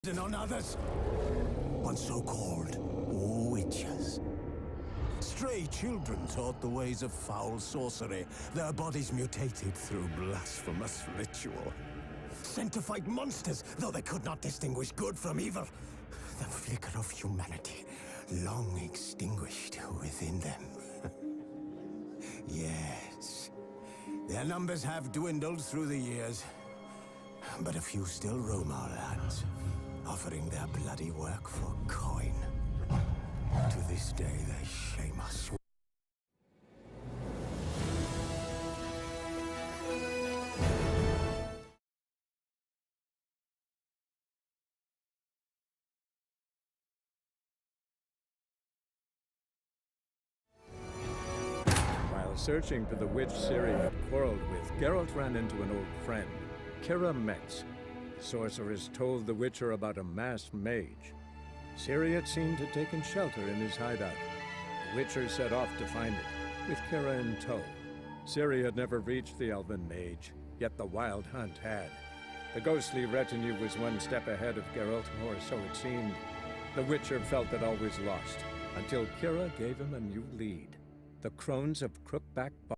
and on others. On so-called witches. Stray children taught the ways of foul sorcery, their bodies mutated through blasphemous ritual. Sent to fight monsters, though they could not distinguish good from evil. The flicker of humanity, long extinguished within them. Yes, their numbers have dwindled through the years, but a few still roam our lands, offering their bloody work for coin. To this day, they shame us. While searching for the witch Ciri had quarreled with, Geralt ran into an old friend, Kira Metz. The sorceress told the Witcher about a masked mage. Ciri had seemed to have taken shelter in his hideout. The Witcher set off to find it, with Kira in tow. Ciri had never reached the elven mage, yet the wild hunt had. The ghostly retinue was one step ahead of Geralt, or so it seemed. The Witcher felt that all was lost, until Kira gave him a new lead. The Crones of Crookback Bog.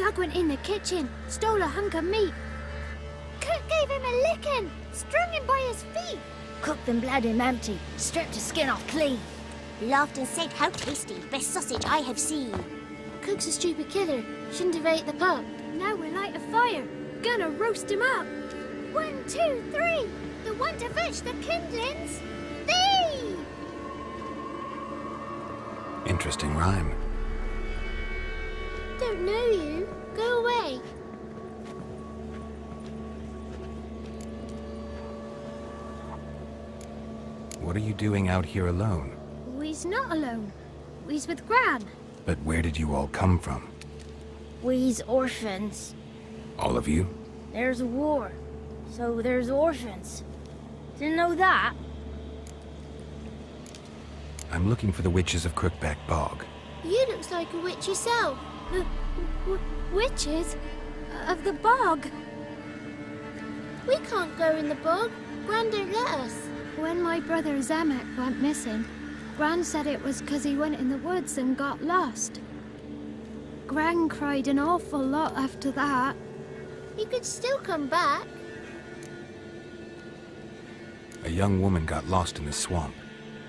Doug went in the kitchen, stole a hunk of meat. Cook gave him a licking, strung him by his feet. Cooked and bled him empty, stripped his skin off clean. Laughed and said, "How tasty, best sausage I have seen." Cook's a stupid killer, shouldn't have ate the pup. Now we'll light a fire, gonna roast him up. 1, 2, 3, the one to fetch the kindlings, thee! Interesting rhyme. Don't know you, go away. What are you doing out here alone? We's not alone, we's with Gran. But where did you all come from? We's orphans. All of you? There's a war, so there's orphans. Didn't know that? I'm looking for the witches of Crookback Bog. You looks like a witch yourself. Witches? Of the bog? We can't go in the bog. Gran don't let us. When my brother Zamek went missing, Gran said it was 'cause he went in the woods and got lost. Gran cried an awful lot after that. He could still come back. A young woman got lost in the swamp.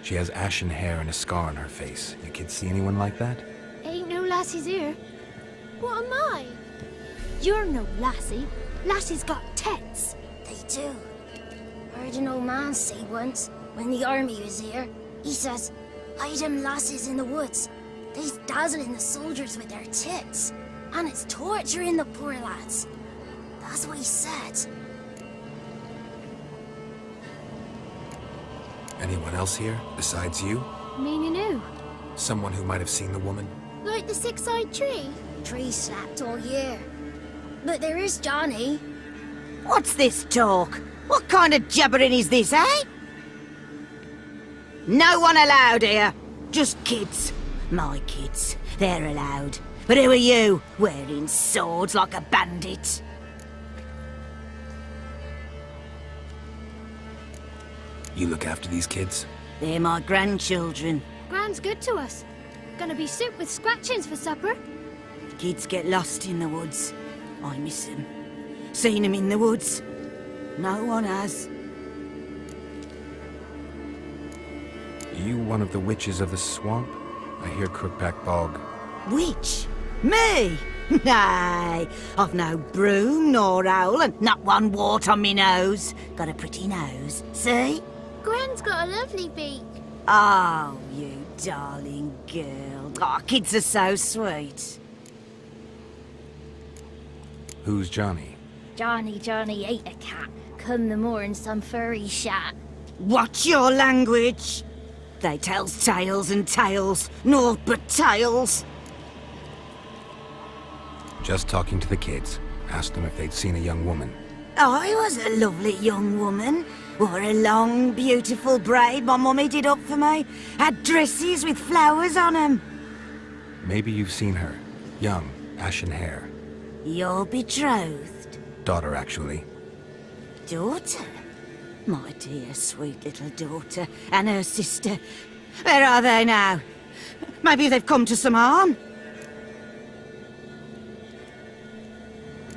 She has ashen hair and a scar on her face. You kids see anyone like that? Ain't no lassies here. What am I? You're no lassie. Lassie's got tits. They do. Heard an old man say once, when the army was here, he says, "Hide them lasses in the woods. They's dazzling the soldiers with their tits, and it's torturing the poor lads." That's what he said. Anyone else here, besides you? Meaning who? Someone who might have seen the woman? Like the six-eyed tree? Tree slapped all year. But there is Johnny. What's this talk? What kind of jabbering is this, eh? No one allowed here. Just kids. My kids. They're allowed. But who are you, wearing swords like a bandit? You look after these kids? They're my grandchildren. Gran's good to us. Gonna be soup with scratchings for supper. Kids get lost in the woods. I miss them. Seen them in the woods. No one has. You one of the witches of the swamp? I hear Crookback Bog. Witch? Me? Nay, I've no broom nor owl and not one wart on me nose. Got a pretty nose, see? Gran's got a lovely beak. Oh, you darling girl. Oh, kids are so sweet. Who's Johnny? Johnny ate a cat. Come the moor in some furry shat. Watch your language. They tells tales and tales, naught but tales. Just talking to the kids. Asked them if they'd seen a young woman. I was a lovely young woman. Wore a long, beautiful braid my mummy did up for me. Had dresses with flowers on 'em. Maybe you've seen her. Young, ashen hair. You're betrothed? Daughter, actually. Daughter? My dear, sweet little daughter. And her sister. Where are they now? Maybe they've come to some harm?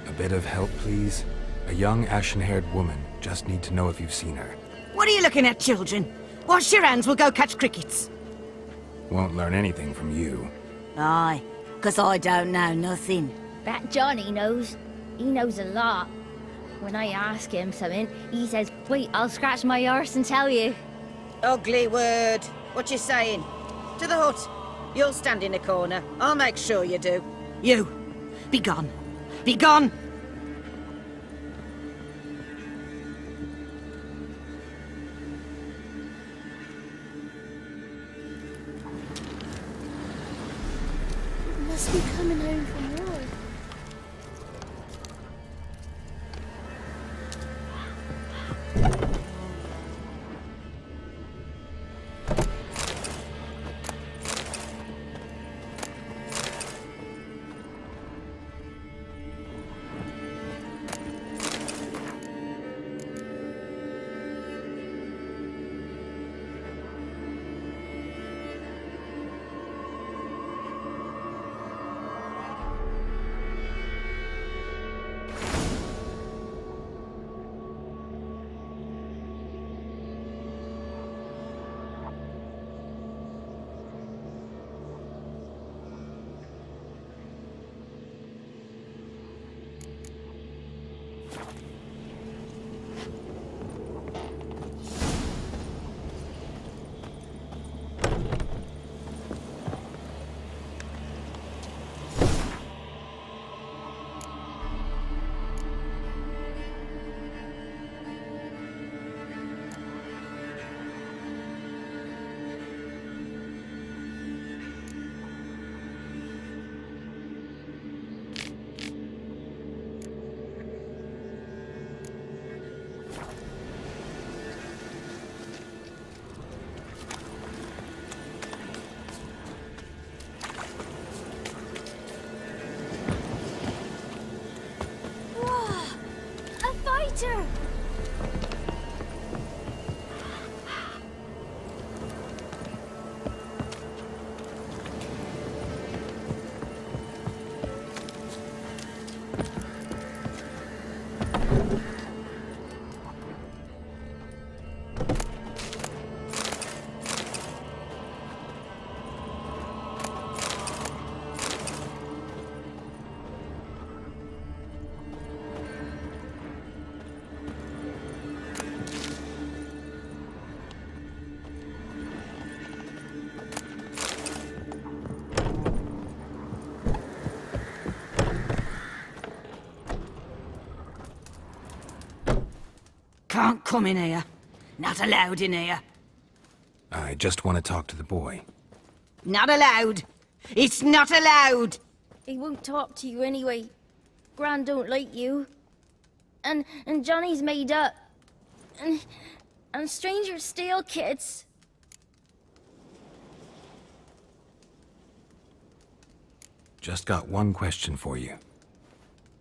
A bit of help, please? A young, ashen-haired woman. Just need to know if you've seen her. What are you looking at, children? Wash your hands, we'll go catch crickets. Won't learn anything from you. Aye, 'cause I don't know nothing. That Johnny knows. He knows a lot. When I ask him something, he says, "Wait, I'll scratch my arse and tell you." Ugly word. What you saying? To the hut. You'll stand in a corner. I'll make sure you do. You, be gone. Be gone! Must be coming home from war. can't come in here. Not allowed in here. I just want to talk to the boy. Not allowed. It's not allowed. He won't talk to you anyway. Gran don't like you. And Johnny's made up. And strangers steal kids. Just got one question for you.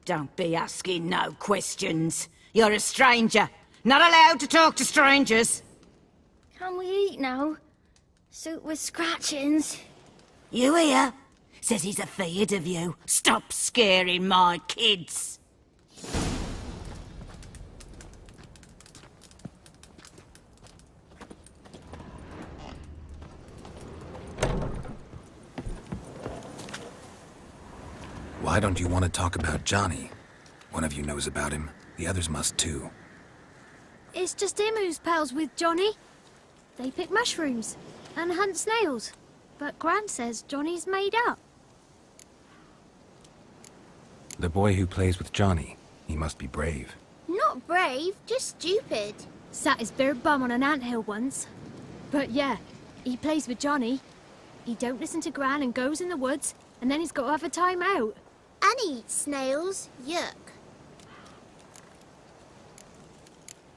Don't be asking no questions. You're a stranger. Not allowed to talk to strangers. Can we eat now? Soup with scratchings. You hear? Says he's afeard of you. Stop scaring my kids. Why don't you want to talk about Johnny? One of you knows about him. The others must too. It's just him who's pals with Johnny. They pick mushrooms and hunt snails. But Gran says Johnny's made up. The boy who plays with Johnny. He must be brave. Not brave, just stupid. Sat his bare bum on an anthill once. But yeah, he plays with Johnny. He don't listen to Gran and goes in the woods, and then he's got to have a time out. And he eats snails. Yuck.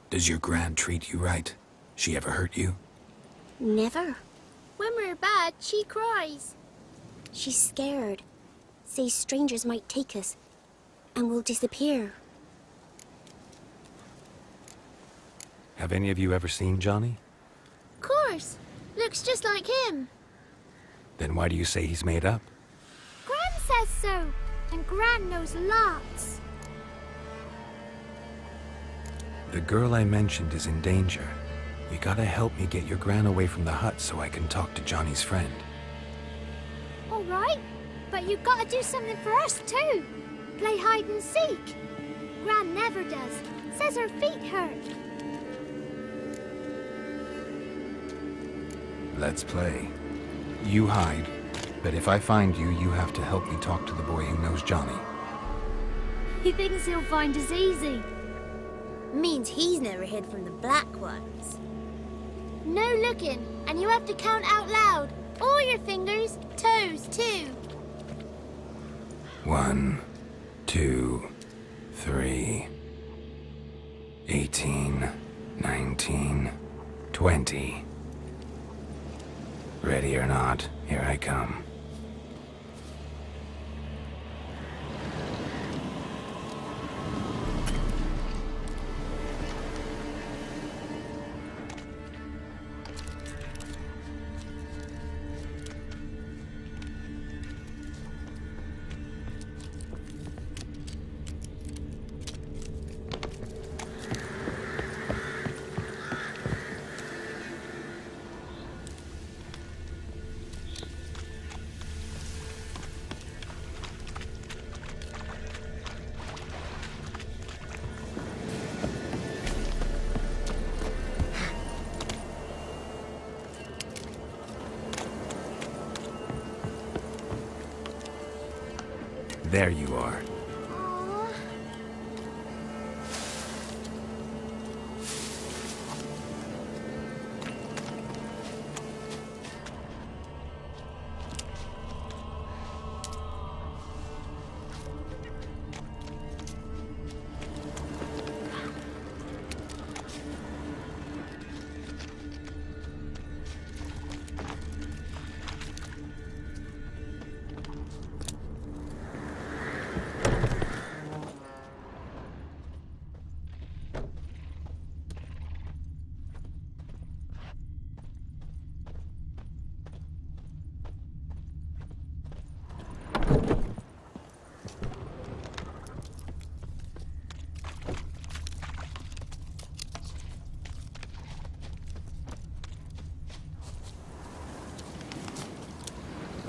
Does your gran treat you right? She ever hurt you? Never. When we're bad, she cries. She's scared. Says strangers might take us. And we'll disappear. Have any of you ever seen Johnny? Course. Looks just like him. Then why do you say he's made up? Gran says so. And Gran knows lots. The girl I mentioned is in danger. You gotta help me get your gran away from the hut so I can talk to Johnny's friend. All right, but you gotta do something for us too. Play hide and seek. Gran never does. Says her feet hurt. Let's play. You hide, but if I find you, you have to help me talk to the boy who knows Johnny. He thinks he'll find us easy. Means he's never hid from the black ones. No looking, and you have to count out loud. All your fingers, toes too. 1, 2, 3, 18, 19, 20. Ready or not, here I come. There you are.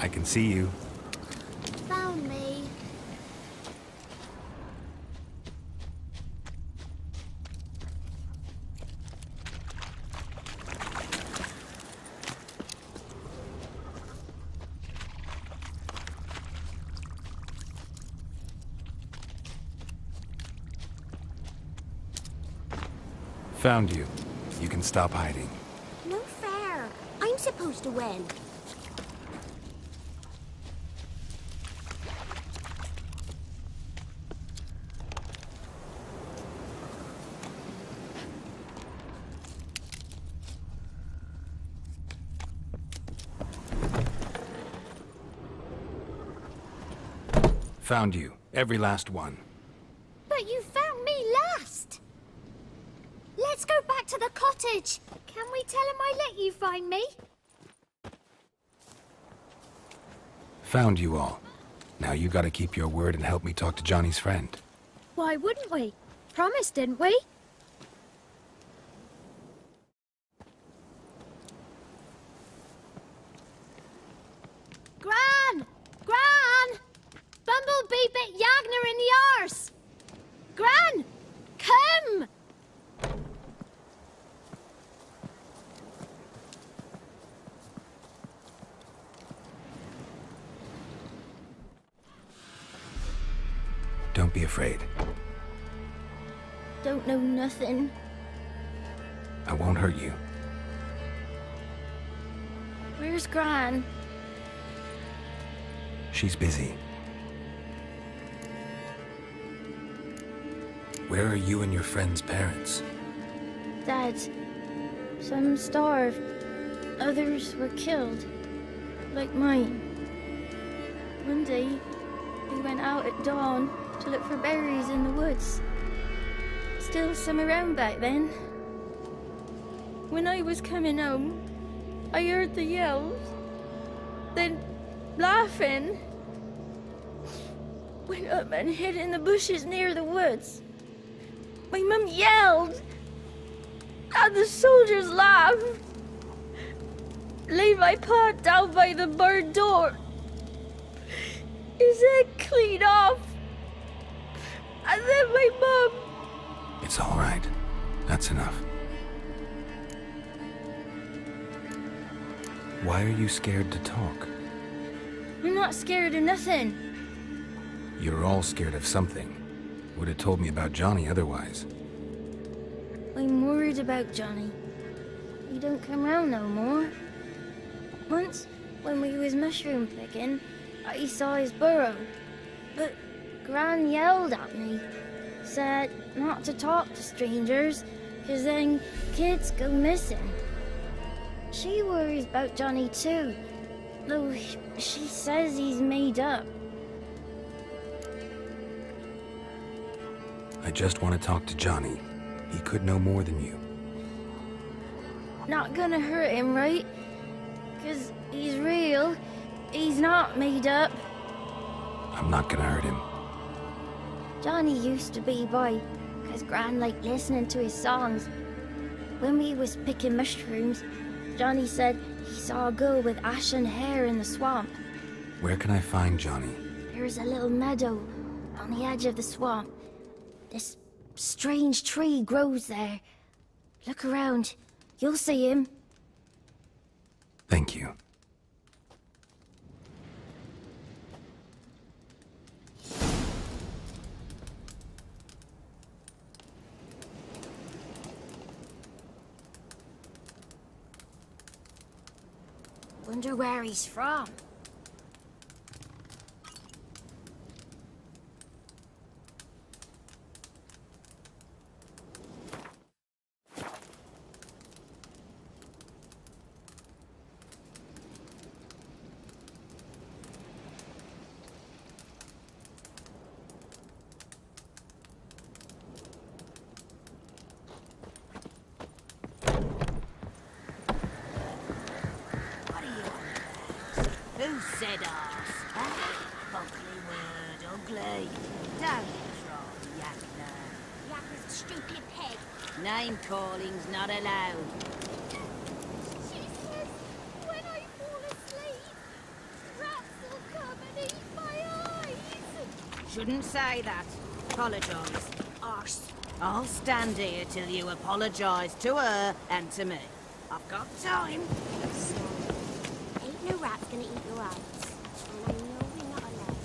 I can see you. Found me. Found you. You can stop hiding. No fair. I'm supposed to win. Found you. Every last one. But you found me last! Let's go back to the cottage! Can we tell him I let you find me? Found you all. Now you gotta keep your word and help me talk to Johnny's friend. Why wouldn't we? Promised, didn't we? Gran! Gran! Bumblebee bit Yagner in the arse! Gran! Come! Don't be afraid. Don't know nothing. I won't hurt you. Where's Gran? She's busy. Where are you and your friend's parents? Dad. Some starved. Others were killed. Like mine. One day, we went out at dawn to look for berries in the woods. Still some around back then. When I was coming home, I heard the yells. Then, laughing. Went up and hid in the bushes near the woods. My mum yelled. And the soldiers laughed. Laid my pa down by the barn door. His head clean off. And then my mum. It's all right. That's enough. Why are you scared to talk? I'm not scared of nothing. You're all scared of something. Would have told me about Johnny otherwise. I'm worried about Johnny. He don't come round no more. Once, when we was mushroom picking, I saw his burrow. But Gran yelled at me. Said not to talk to strangers, 'cause then kids go missing. She worries about Johnny too, though she says he's made up. I just want to talk to Johnny. He could know more than you. Not gonna hurt him, right? 'Cause he's real. He's not made up. I'm not gonna hurt him. Johnny used to be by, 'cause Gran liked listening to his songs. When we was picking mushrooms, Johnny said he saw a girl with ashen hair in the swamp. Where can I find Johnny? There's a little meadow on the edge of the swamp. This strange tree grows there. Look around. You'll see him. Thank you. Wonder where he's from. Who said arse? Huh? Ugly word, ugly. Don't try, Yakner. Yakner's a stupid pig. Name calling's not allowed. She says when I fall asleep, rats will come and eat my eyes. Shouldn't say that. Apologise. Arse. I'll stand here till you apologise to her and to me. I've got time. Ain't no rat's gonna eat your eyes. And I know we're not allowed.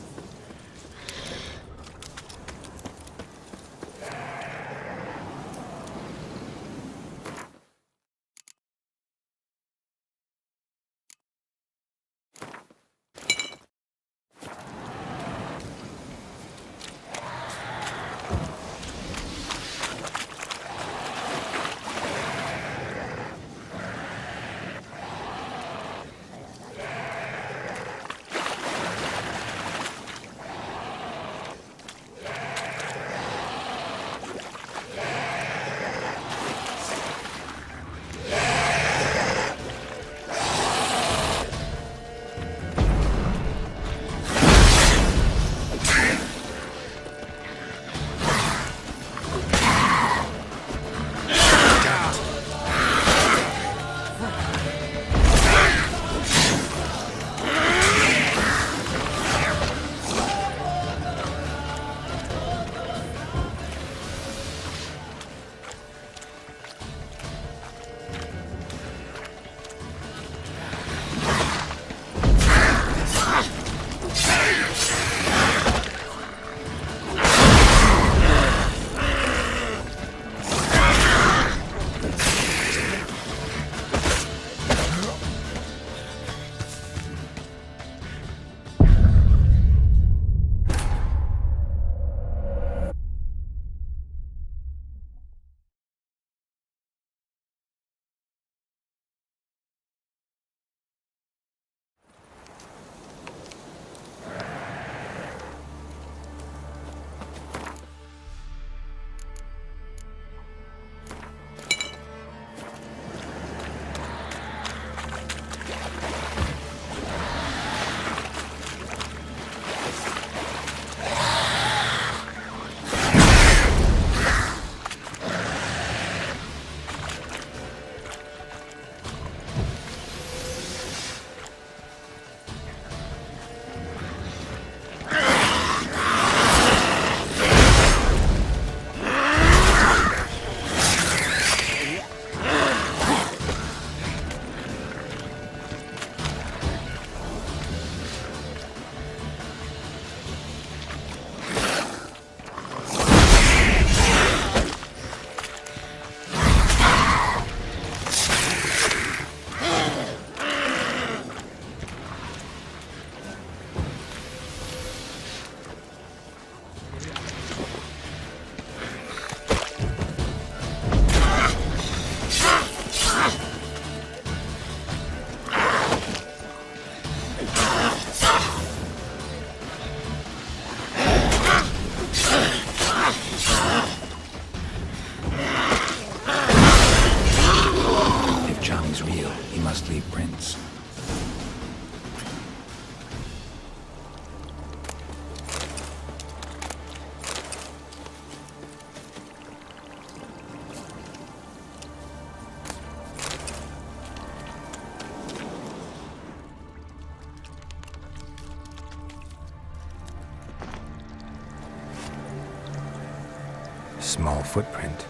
Small footprint.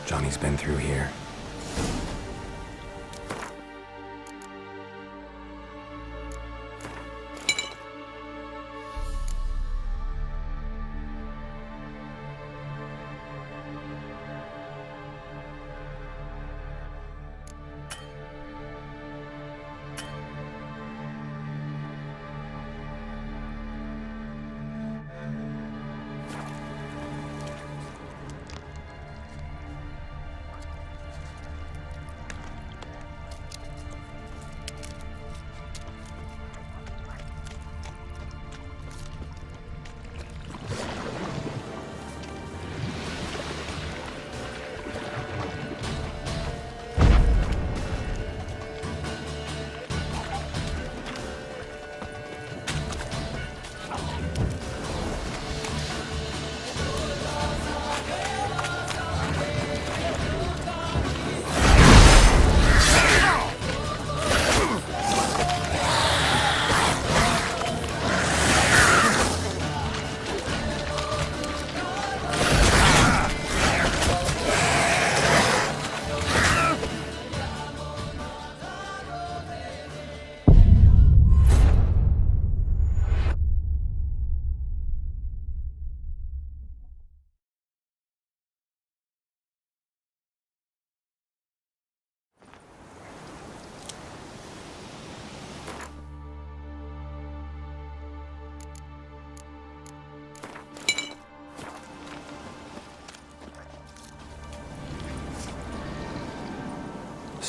Johnny's been through here.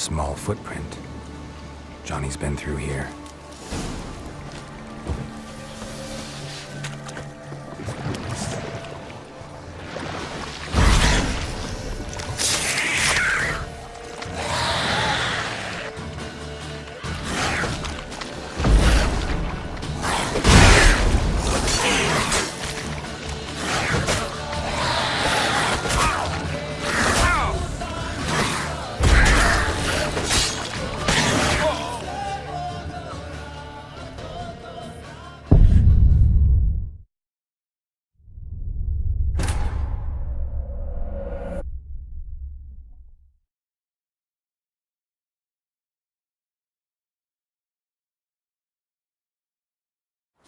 Small footprint. Johnny's been through here.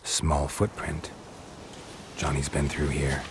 Small footprint. Johnny's been through here.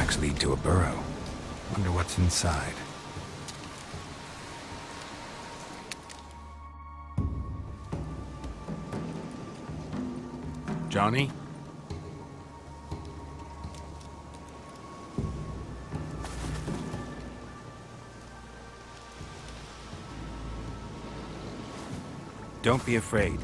tracks lead to a burrow. Wonder what's inside. Johnny? Don't be afraid.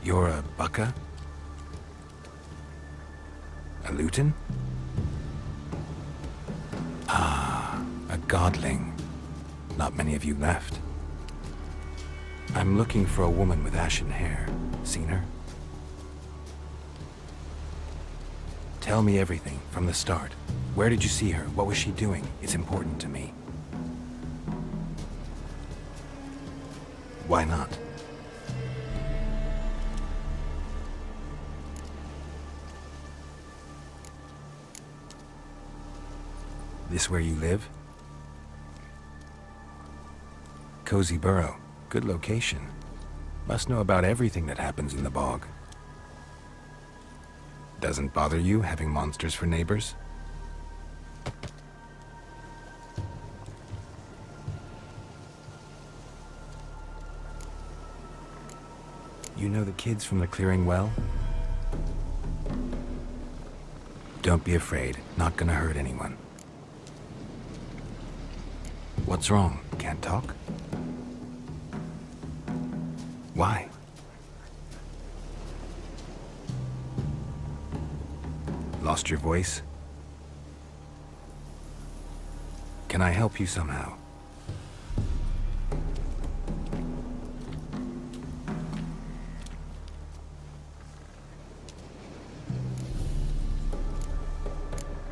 You're a Bukka? A Luton? Ah, a godling. Not many of you left. I'm looking for a woman with ashen hair. Seen her? Tell me everything, from the start. Where did you see her? What was she doing? It's important to me. Why not? This where you live? Cozy Burrow. Good location. Must know about everything that happens in the bog. Doesn't bother you having monsters for neighbors? You know the kids from the clearing well? Don't be afraid. Not gonna hurt anyone. What's wrong? Can't talk? Why? Lost your voice? Can I help you somehow?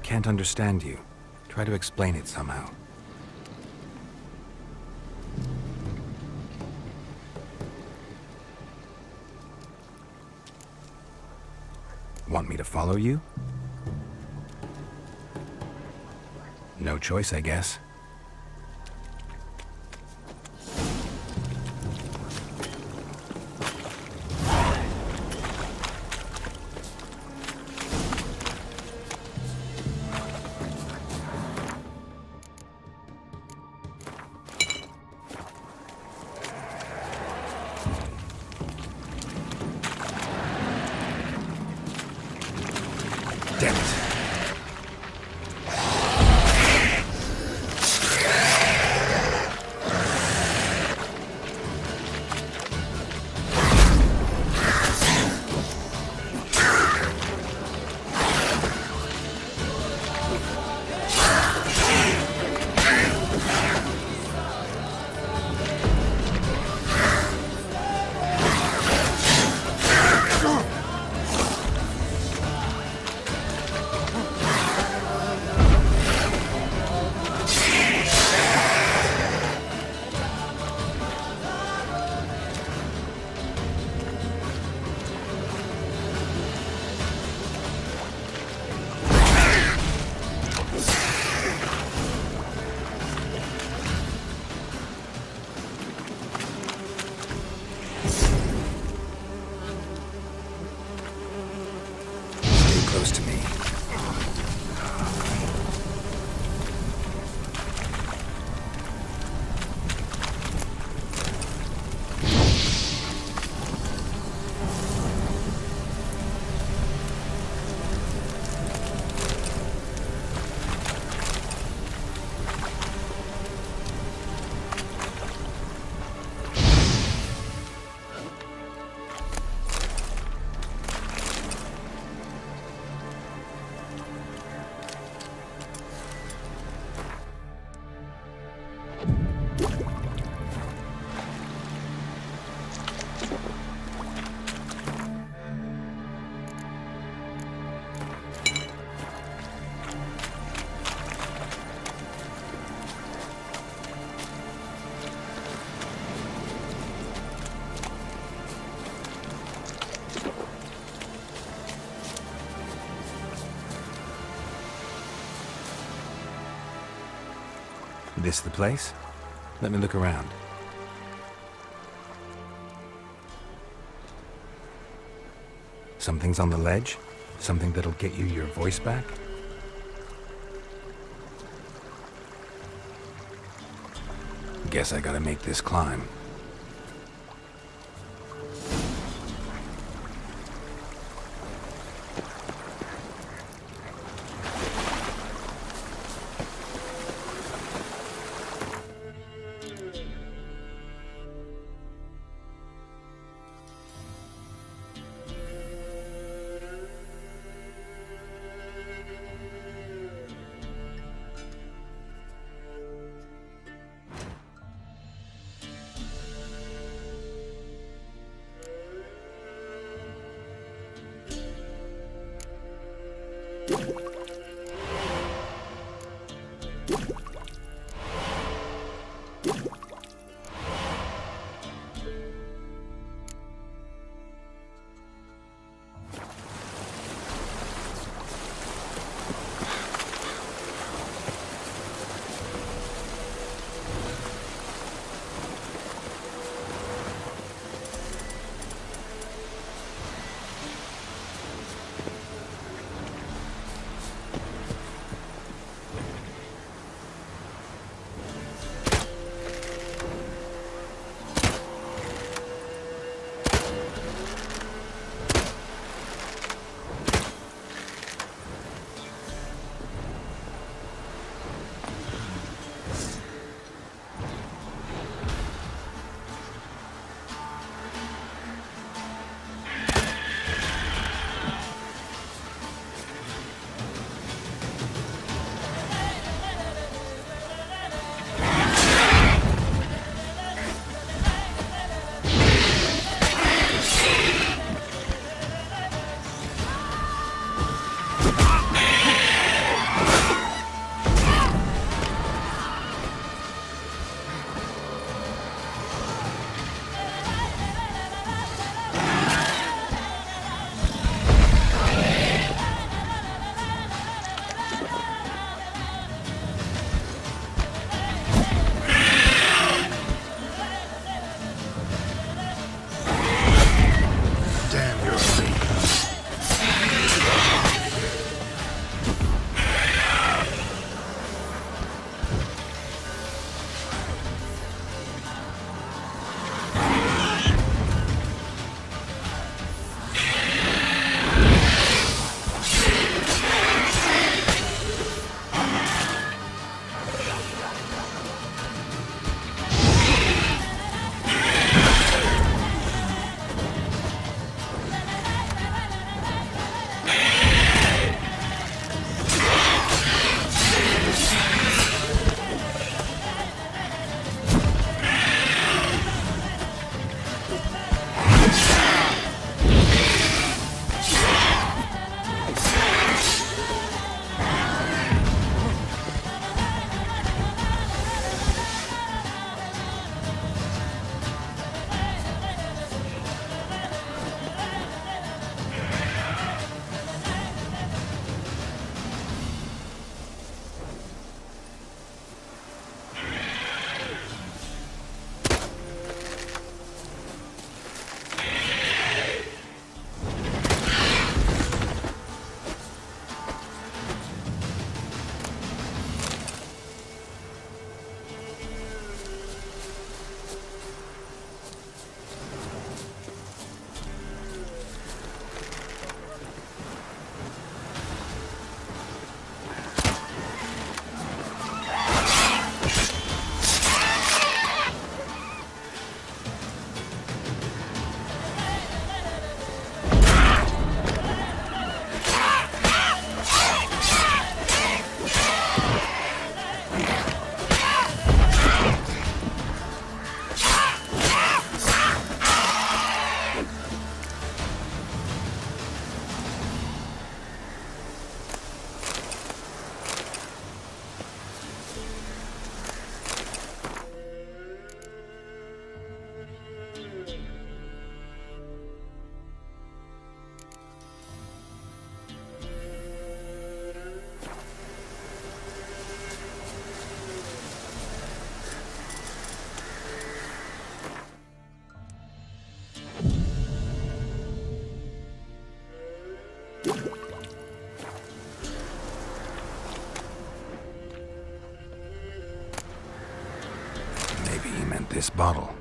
Can't understand you. Try to explain it somehow. Want me to follow you? No choice, I guess. Damn it. Close to me. This the place? Let me look around. Something's on the ledge? Something that'll get you your voice back? Guess I gotta make this climb. bottle.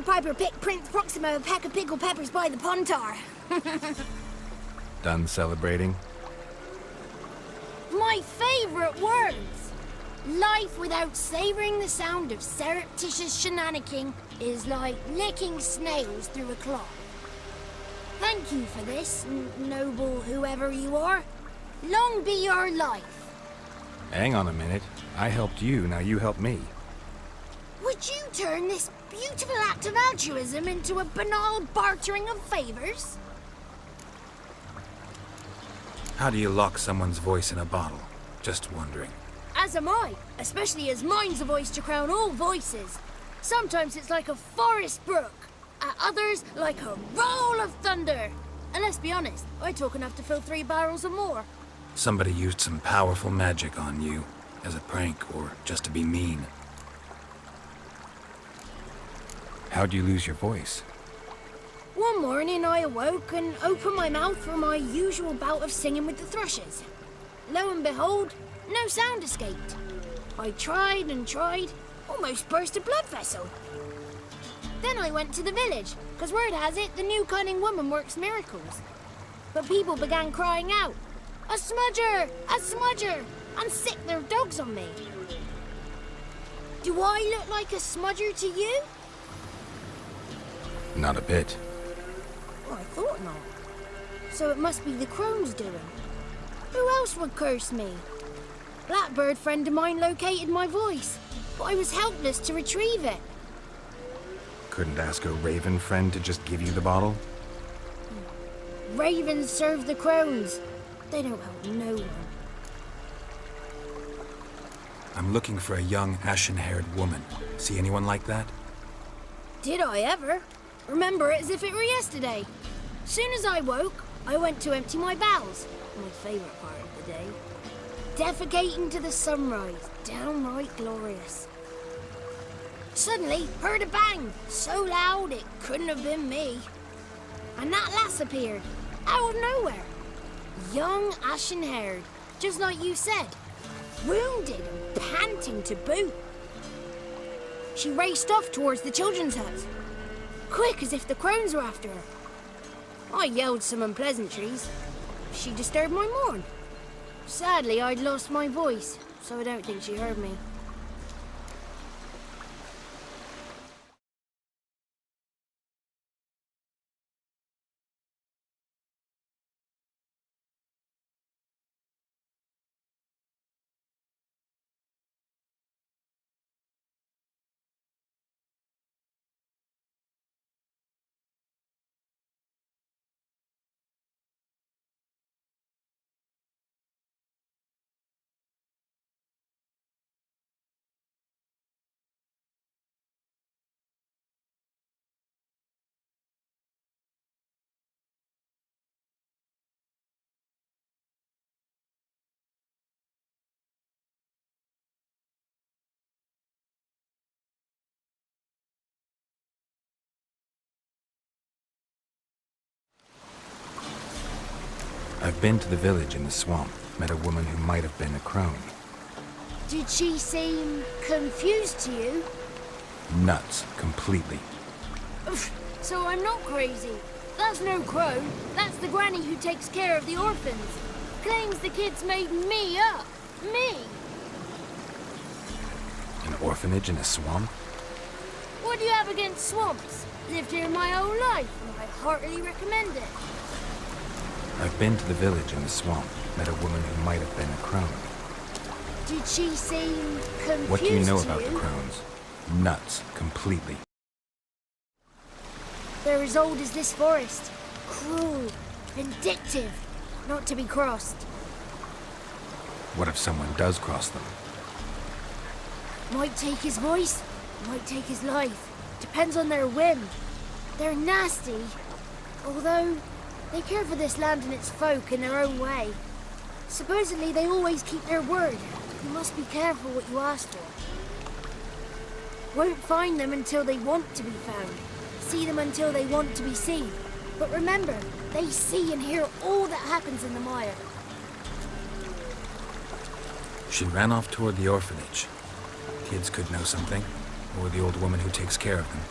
Piper picked Prince Proximo a pack of pickled peppers by the pontar. Done celebrating? My favorite words! Life without savoring the sound of surreptitious shenanigans is like licking snails through a cloth. Thank you for this, noble whoever you are. Long be your life. Hang on a minute. I helped you, now you help me. Would you turn this beautiful act of altruism into a banal bartering of favors? How do you lock someone's voice in a bottle? Just wondering. As am I, especially as mine's a voice to crown all voices. Sometimes it's like a forest brook, at others like a roll of thunder. And let's be honest, I talk enough to fill 3 barrels or more. Somebody used some powerful magic on you, as a prank or just to be mean. How'd you lose your voice? One morning I awoke and opened my mouth for my usual bout of singing with the thrushes. Lo and behold, no sound escaped. I tried and tried, almost burst a blood vessel. Then I went to the village, because word has it the new cunning woman works miracles. But people began crying out, "A smudger! A smudger!" and sicked their dogs on me. Do I look like a smudger to you? Not a bit. Well, I thought not. So it must be the crone's doing. Who else would curse me? Blackbird friend of mine located my voice, but I was helpless to retrieve it. Couldn't ask a raven friend to just give you the bottle? Ravens serve the crones. They don't help no one. I'm looking for a young, ashen-haired woman. See anyone like that? Did I ever? Remember it as if it were yesterday. Soon as I woke, I went to empty my bowels. My favourite part of the day. Defecating to the sunrise. Downright glorious. Suddenly, heard a bang. So loud it couldn't have been me. And that lass appeared. Out of nowhere. Young, ashen-haired. Just like you said. Wounded and panting to boot. She raced off towards the children's hut. Quick as if the crones were after her. I yelled some unpleasantries. She disturbed my morn. Sadly, I'd lost my voice, so I don't think she heard me. I've been to the village in the swamp, met a woman who might have been a crone. Did she seem confused to you? Nuts, completely. So I'm not crazy. That's no crone. That's the granny who takes care of the orphans. Claims the kids made me up. Me! An orphanage in a swamp? What do you have against swamps? Lived here my whole life, and I heartily recommend it. I've been to the village in the swamp, met a woman who might have been a crone. Did she seem confused? What do you know to about you? the crones? Nuts, completely. They're as old as this forest. Cruel, vindictive, not to be crossed. What if someone does cross them? Might take his voice, might take his life. Depends on their whim. They're nasty, although they care for this land and its folk in their own way. Supposedly they always keep their word. You must be careful what you ask for. Won't find them until they want to be found. See them until they want to be seen. But remember, they see and hear all that happens in the mire. She ran off toward the orphanage. Kids could know something, or the old woman who takes care of them.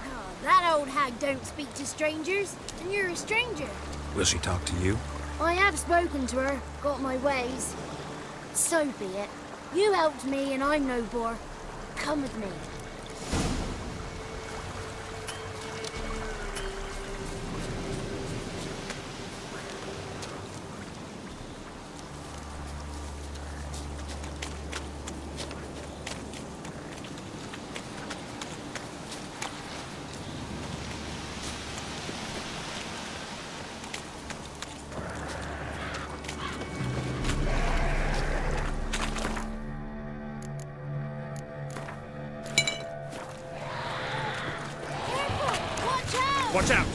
Oh, old hag don't speak to strangers, and you're a stranger. Will she talk to you? I have spoken to her, got my ways. So be it. You helped me and I'm no bore. Come with me. Watch out!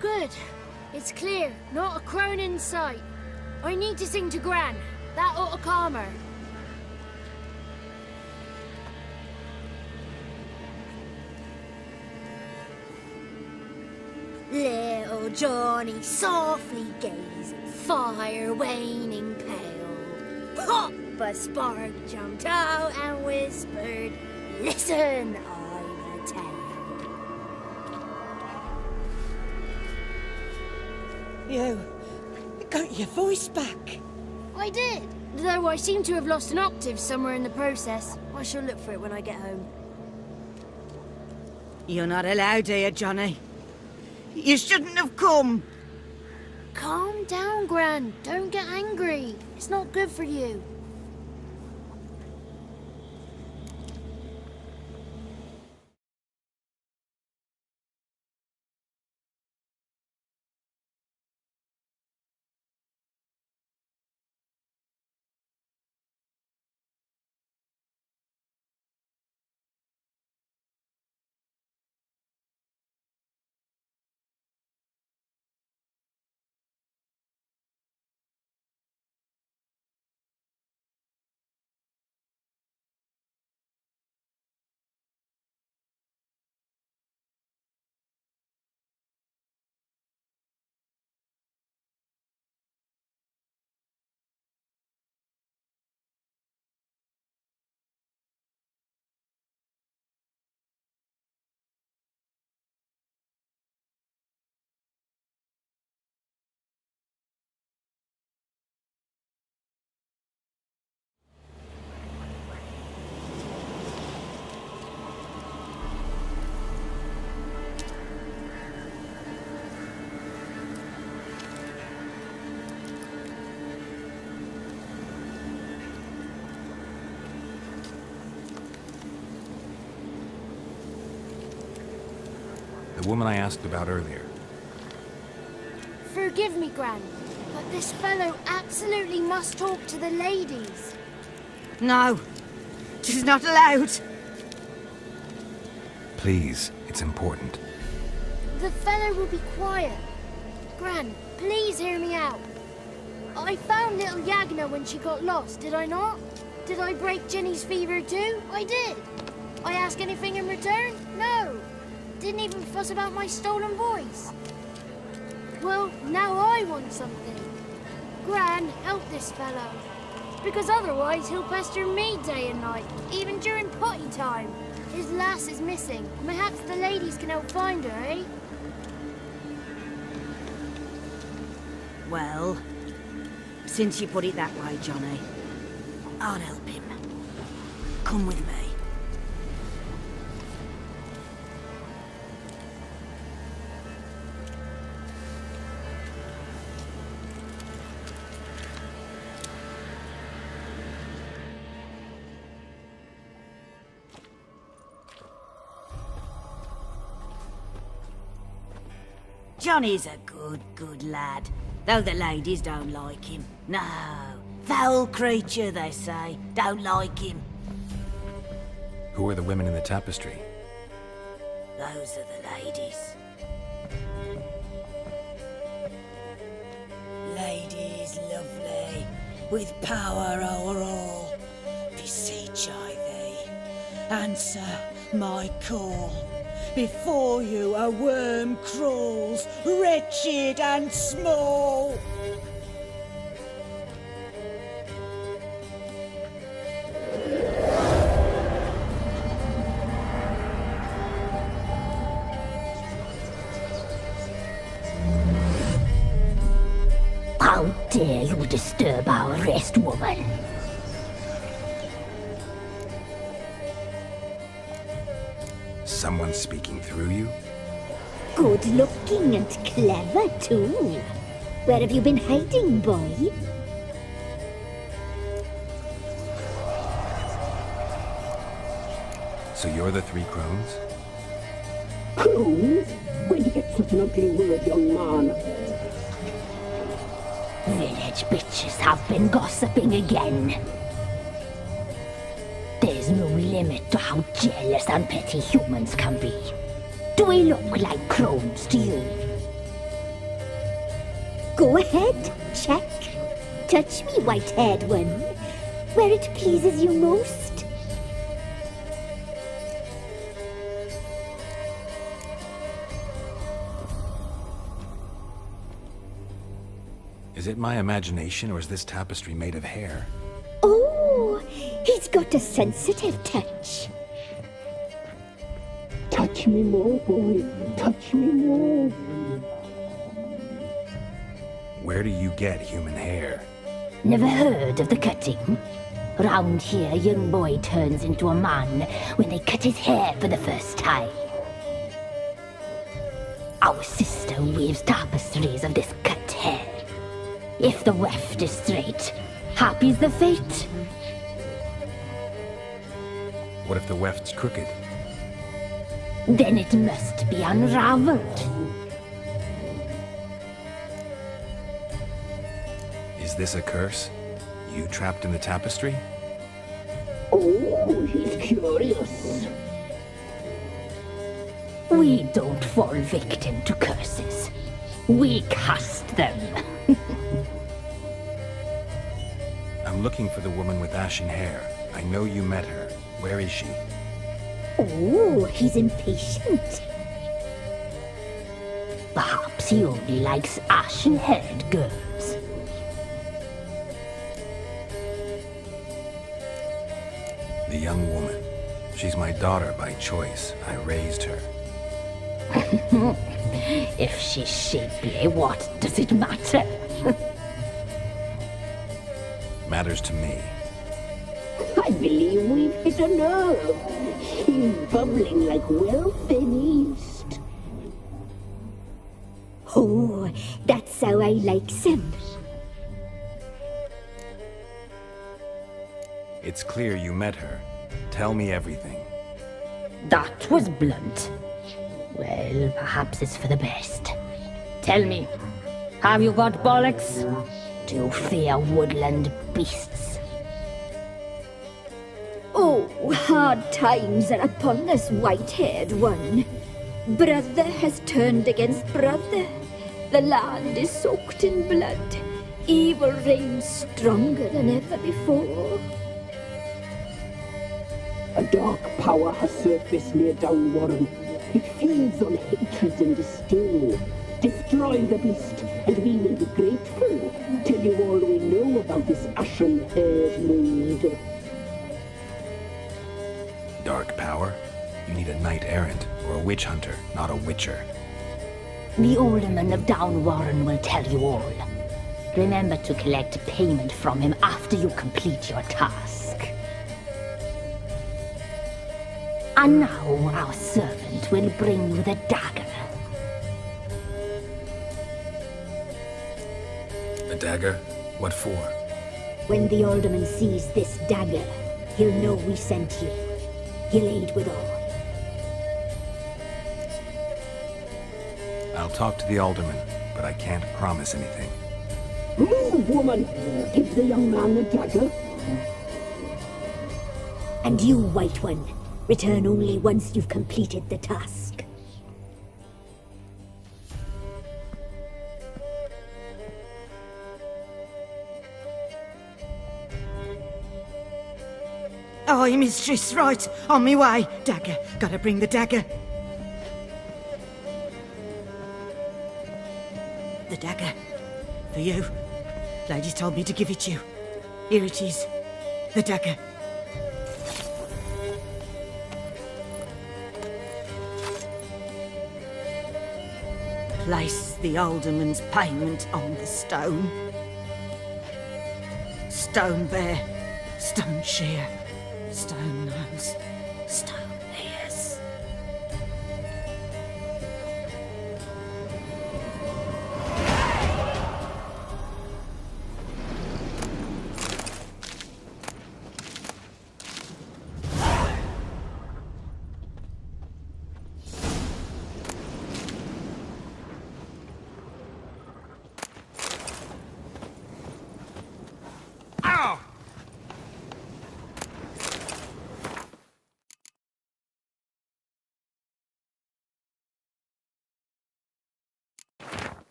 Good. It's clear. Not a crone in sight. I need to sing to Gran. That ought to calm her. Little Johnny softly gazing, fire waning pale. Pop! A spark jumped out and whispered, "Listen, I've a tale." You got your voice back. I did, though I seem to have lost an octave somewhere in the process. I shall look for it when I get home. You're not allowed here, Johnny. You shouldn't have come. Calm down, Gran. Don't get angry. It's not good for you. woman I asked about earlier. Forgive me, Gran, but this fellow absolutely must talk to the ladies. No, she's not allowed. Please, it's important. The fellow will be quiet. Gran, please hear me out. I found little Yagna when she got lost, did I not? Did I break Ginny's fever too? I did. I ask anything in return? No. Didn't even fuss about my stolen voice. Well, now I want something. Gran, help this fellow. Because otherwise he'll pester me day and night, even during potty time. His lass is missing. Perhaps the ladies can help find her, eh? Well, since you put it that way, Johnny, I'll help him. Come with me. Johnny's a good lad, though the ladies don't like him. No, foul creature, they say. Don't like him. Who are the women in the tapestry? Those are the ladies. Ladies lovely, with power o'er all. Beseech I thee, answer my call. Before you a worm crawls, wretched and small. How dare you disturb our rest, woman? Someone speaking through you? Good looking and clever, too. Where have you been hiding, boy? So you're the three crones? Crones? Where'd you get such an ugly word, young man? Village bitches have been gossiping again. There's no limit to how jealous and petty humans can be. Do we look like crones to you? Go ahead, check. Touch me, white-haired one, where it pleases you most. Is it my imagination, or is this tapestry made of hair? Oh, he's got a sensitive touch. Touch me more, boy. Touch me more. Where do you get human hair? Never heard of the cutting? Round here, a young boy turns into a man when they cut his hair for the first time. Our sister weaves tapestries of this cut hair. If the weft is straight, happy's the fate. What if the weft's crooked? Then it must be unraveled. Is this a curse? You trapped in the tapestry? Oh, he's curious. We don't fall victim to curses. We cast them. I'm looking for the woman with ashen hair. I know you met her. Where is she? Oh, he's impatient. Perhaps he only likes ashen-haired girls. The young woman. She's my daughter by choice. I raised her. If she's shapely, what does it matter? Matters to me. I believe we've hit a nerve. He's bubbling like well finished. Oh, that's how I likes him. It's clear you met her. Tell me everything. That was blunt. Well, perhaps it's for the best. Tell me, have you got bollocks? Do you fear woodland beasts? Oh, hard times are upon us, white-haired one. Brother has turned against brother. The land is soaked in blood. Evil reigns stronger than ever before. A dark power has surfaced near Downwarren. It feeds on hatred and disdain. Destroy the beast, and we will be grateful. Tell you all we know about this ashen-haired maid. Dark power? You need a knight errant or a witch hunter, not a witcher. The alderman of Downwarren will tell you all. Remember to collect payment from him after you complete your task. And now our servant will bring you the dagger. A dagger? What for? When the alderman sees this dagger, he'll know we sent you. He'll aid with all. I'll talk to the alderman, but I can't promise anything. Move, woman! Give the young man the dagger. And you, White One, return only once you've completed the task. Aye, mistress, right. On me way. Dagger. Gotta bring the dagger. The dagger. For you. Lady told me to give it you. Here it is. The dagger. Place the alderman's payment on the stone. Stone bear. Stone shear. Stone nose, stone ears.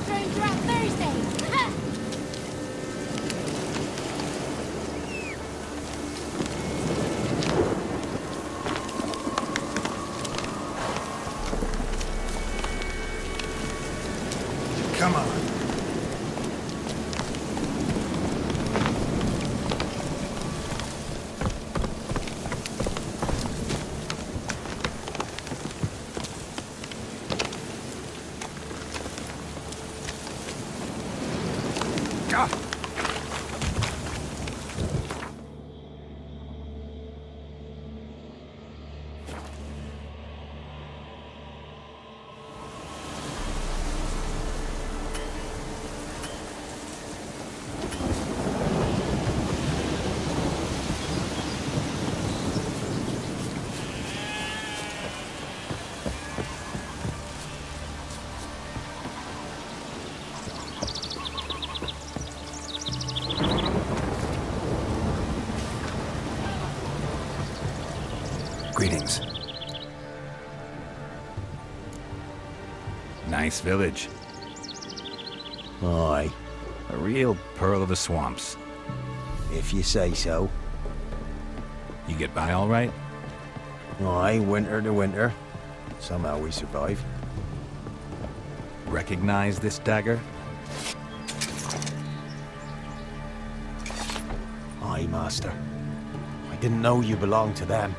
thrown throughout Thursday. Ha! Come on. Greetings. Nice village. Aye, A real pearl of the swamps. if you say so. You get by all right? Aye, winter to winter. Somehow we survive. Recognize this dagger? Aye, master. I didn't know you belonged to them.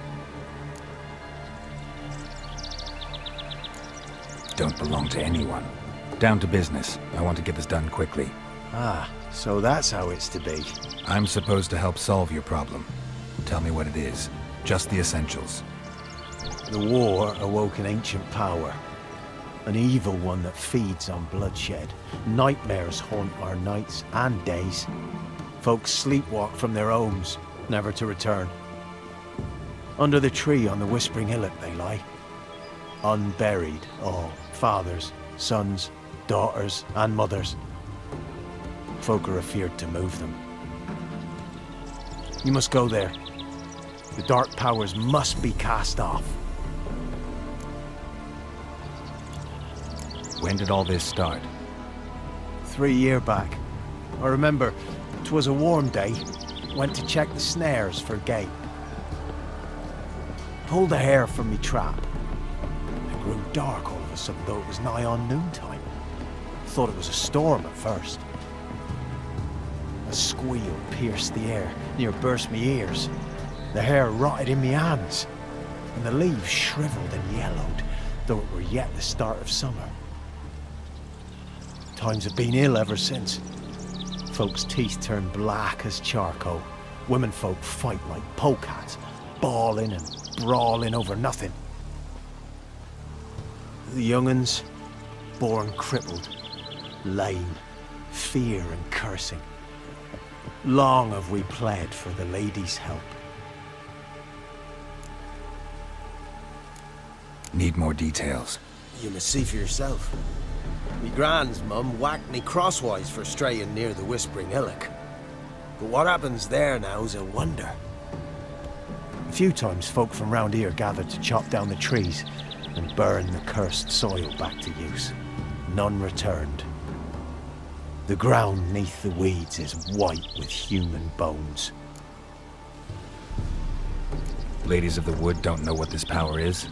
Don't belong to anyone. Down to business. I want to get this done quickly. Ah, so that's how it's to be. I'm supposed to help solve your problem. Tell me what it is. Just the essentials. The war awoke an ancient power. An evil one that feeds on bloodshed. Nightmares haunt our nights and days. Folks sleepwalk from their homes, never to return. Under the tree on the Whispering Hillock they lie. Unburied, all. Fathers, sons, daughters, and mothers. Folk are afeard to move them. You must go there. The dark powers must be cast off. When did all this start? 3 year back. I remember 'twas a warm day. Went to check the snares for gate. Pulled a hare from me trap. It grew dark all of a sudden, though it was nigh on noontime. Thought it was a storm at first. A squeal pierced the air, near burst me ears. The hair rotted in me hands, and the leaves shriveled and yellowed, though it were yet the start of summer. Times have been ill ever since. Folks' teeth turn black as charcoal. Women folk fight like polecats, bawling and brawling over nothing. The young'uns, born crippled, lame, fear and cursing. Long have we pled for the lady's help. Need more details. You must see for yourself. Me grand's mum whacked me crosswise for straying near the Whispering Hillock. But what happens there now's a wonder. A few times folk from round here gathered to chop down the trees and burn the cursed soil back to use. None returned. The ground neath the weeds is white with human bones. Ladies of the Wood don't know what this power is?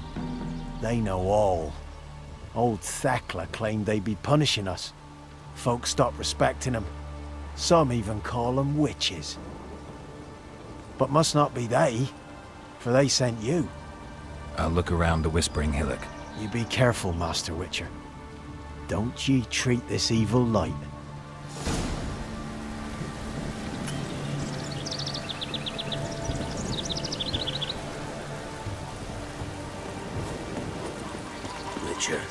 They know all. Old Thekla claimed they'd be punishing us. Folk stopped respecting them. Some even call them witches. But must not be they, for they sent you. I'll look around the Whispering Hillock. You be careful, Master Witcher. Don't ye treat this evil light. Witcher.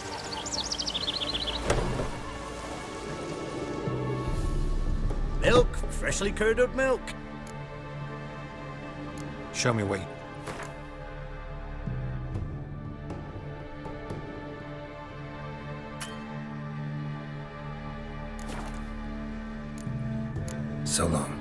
Milk, freshly curdled milk. Show me weight. So long.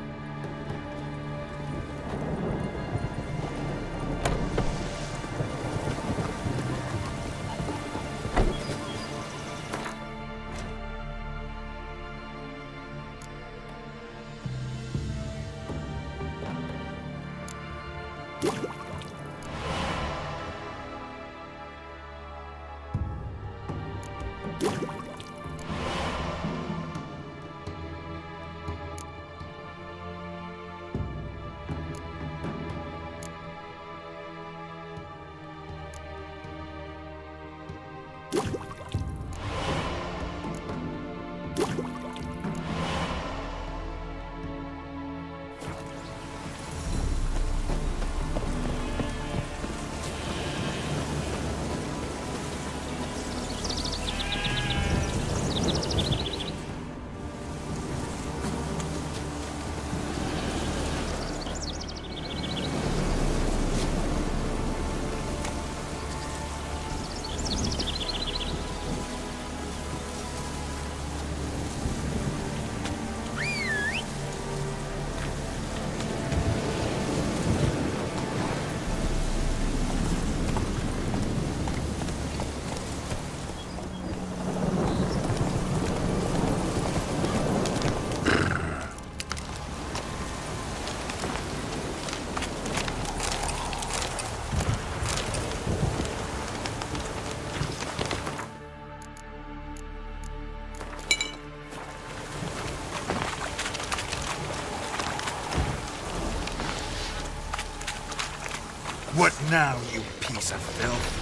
What now, you piece of filth?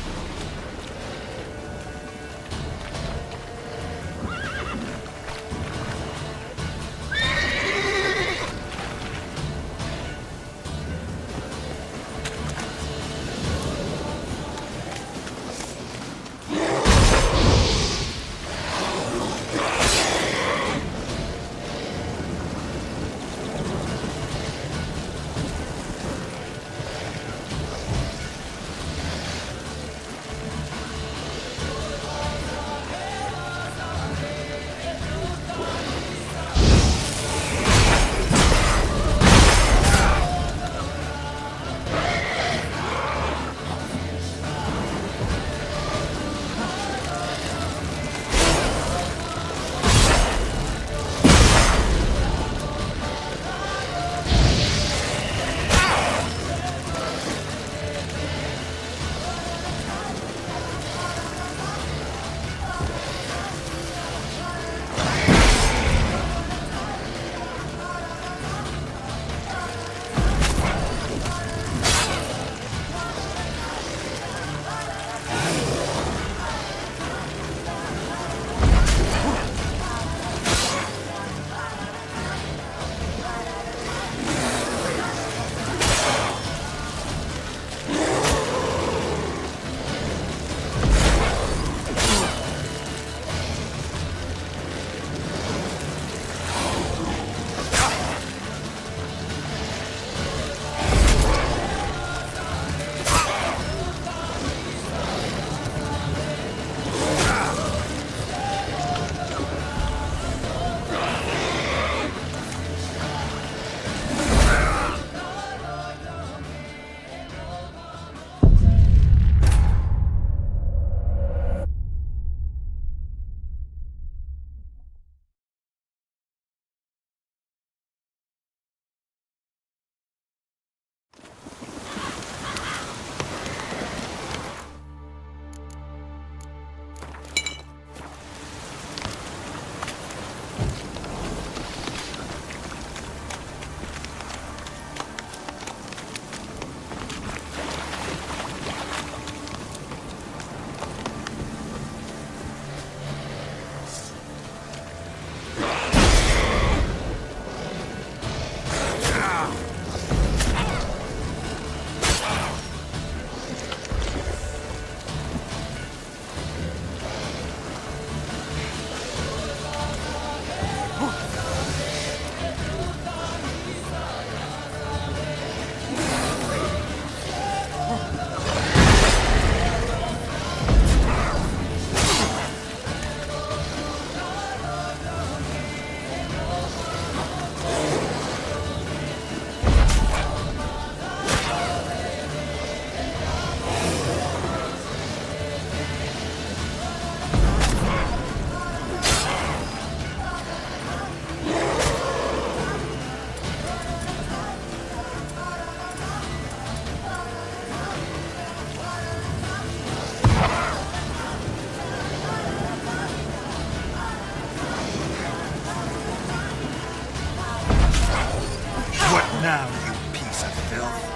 Now, you piece of filth.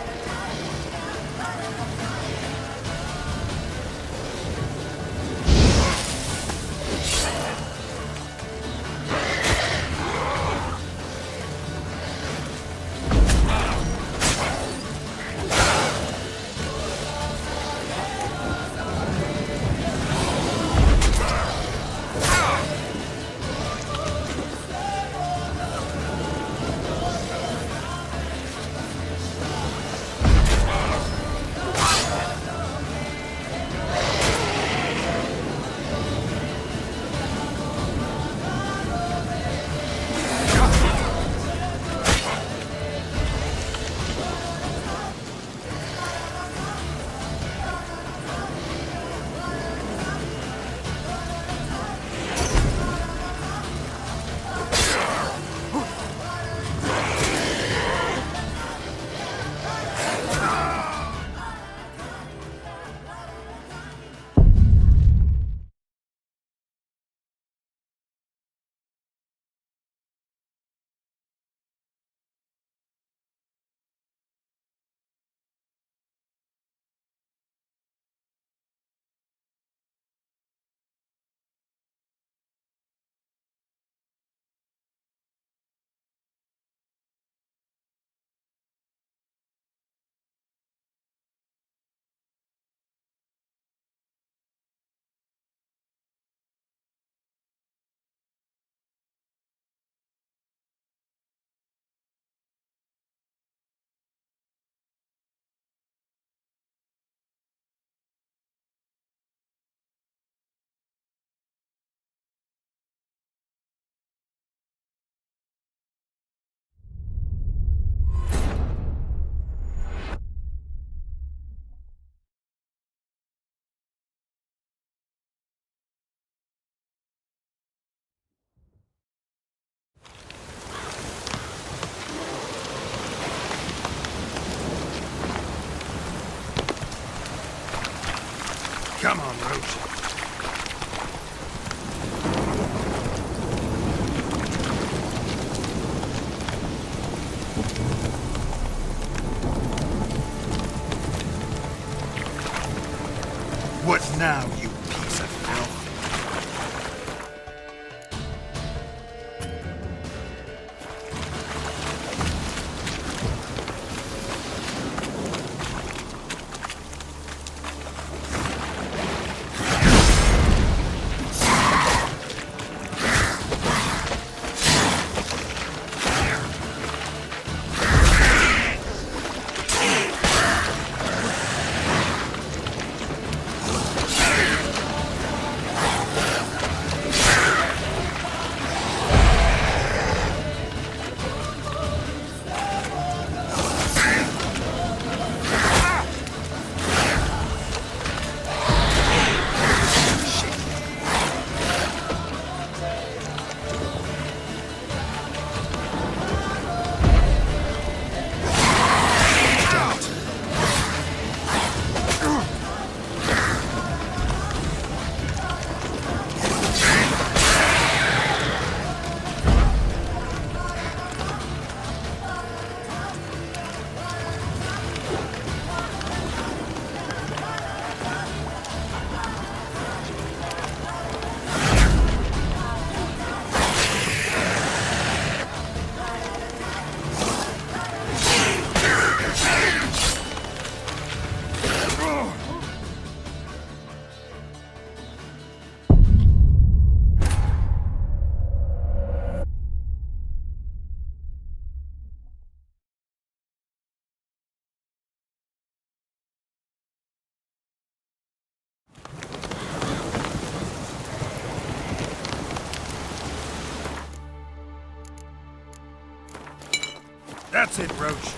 That's it, Roach.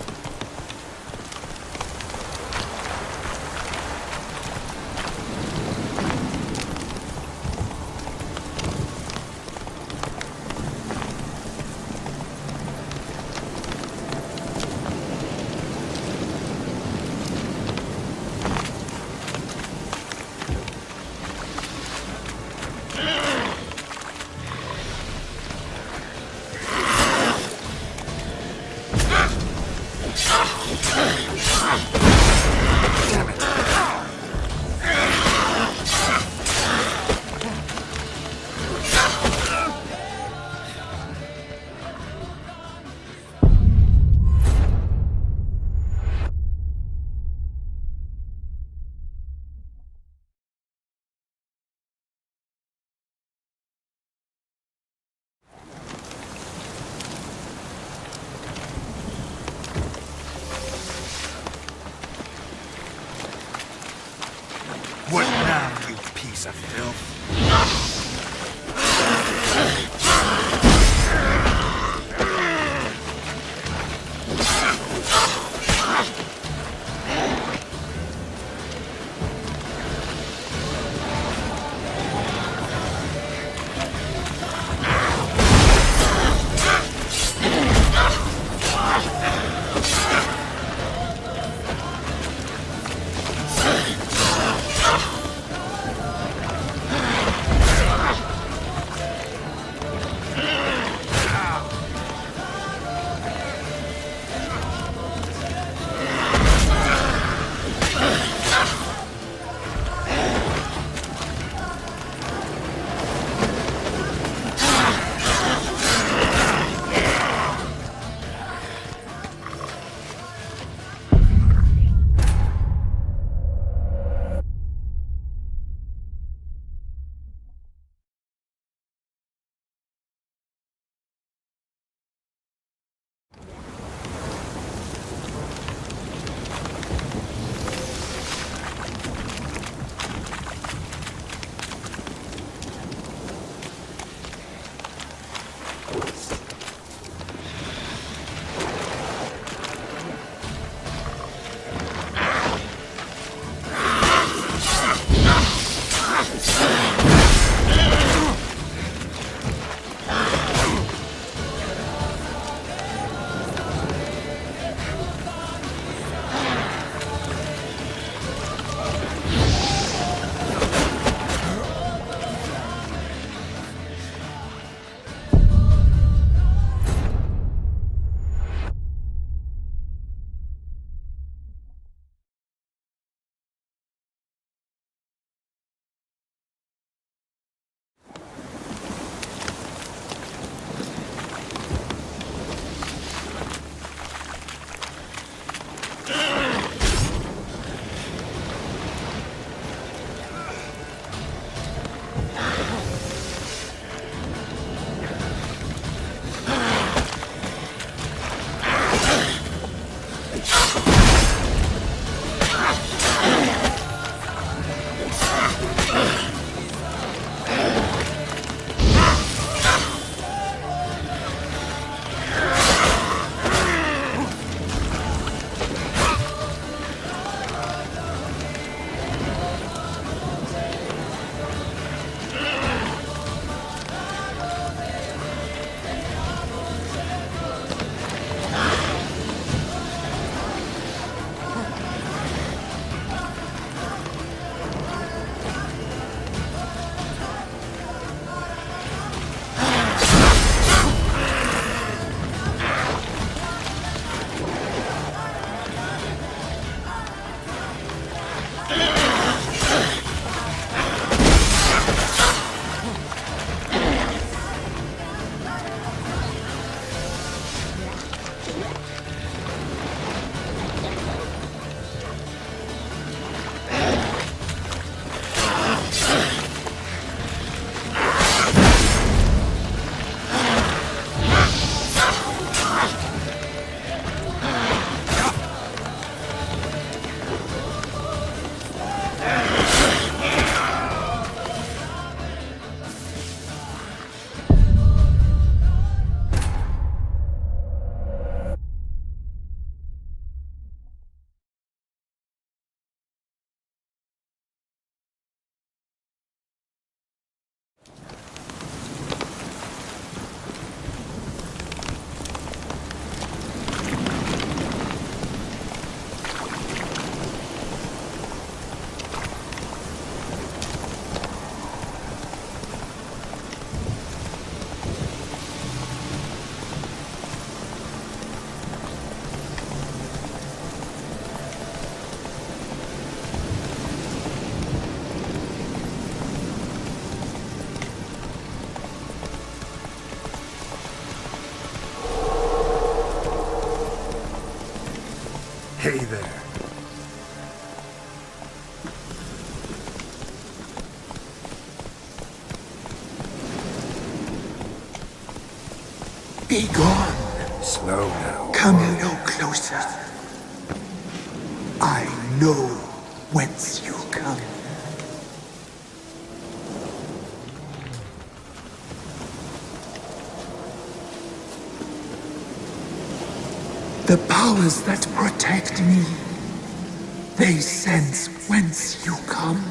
What now, you piece of filth? Hey there. Be gone. Slow now. Come no closer. I know whence you come. The powers that protect me, they sense whence you come.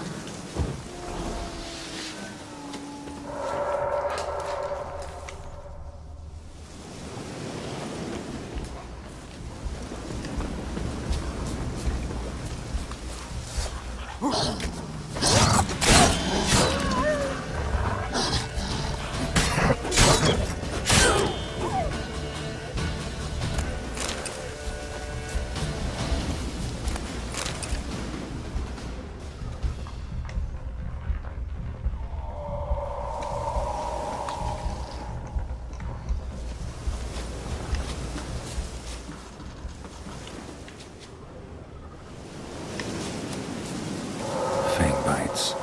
Fang bites.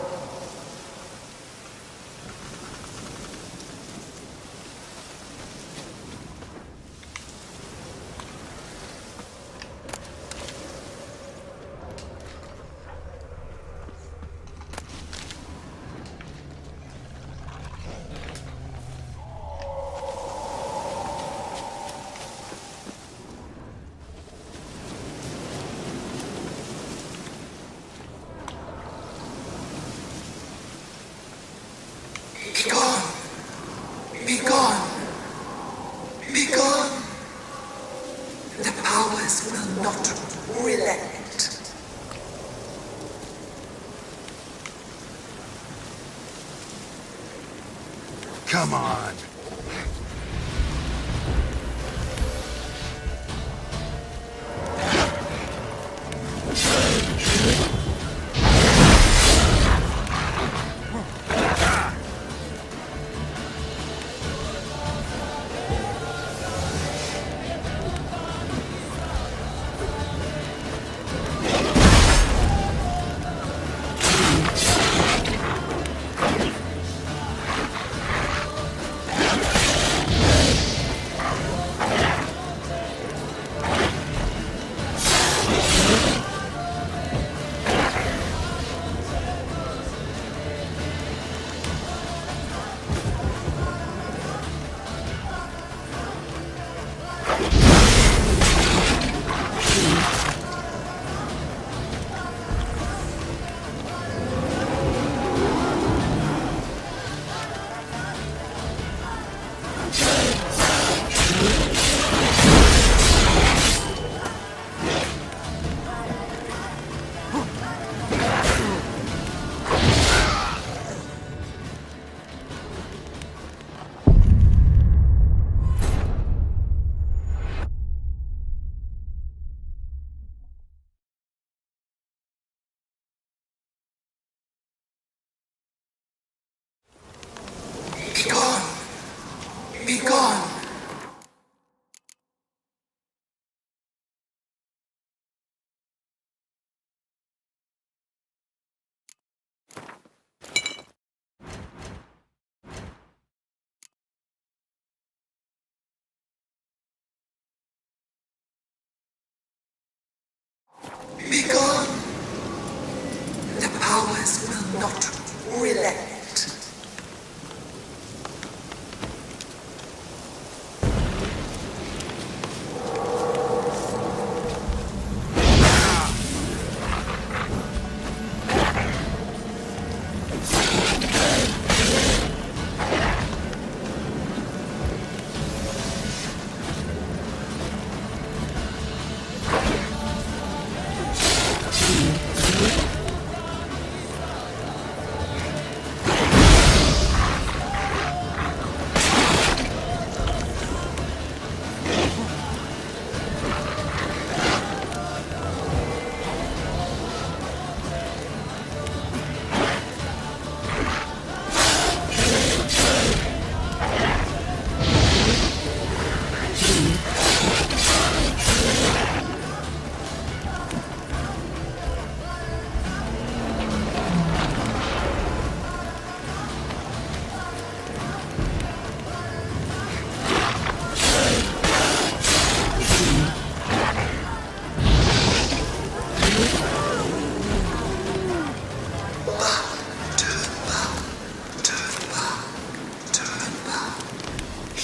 Be gone! Be gone! Be gone! The powers will not relent. Come on. Be gone! Be gone! Be gone! The powers will not relent.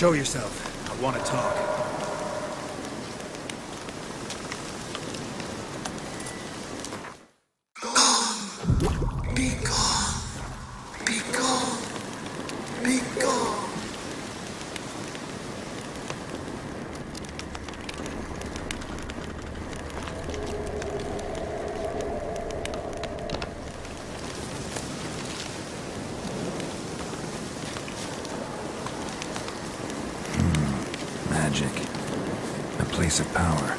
Show yourself. I want to talk. Be gone. Be gone. Be gone. Magic. A place of power.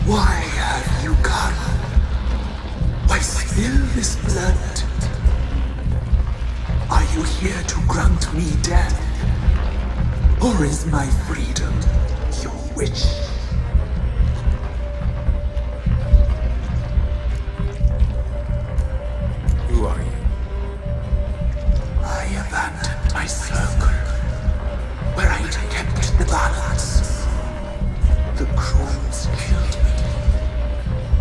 Why have you come? Why spill this blood? Are you here to grant me death? Or is my freedom your wish? Who are you? I abandoned my circle, where I'd kept the balance. The crones killed me,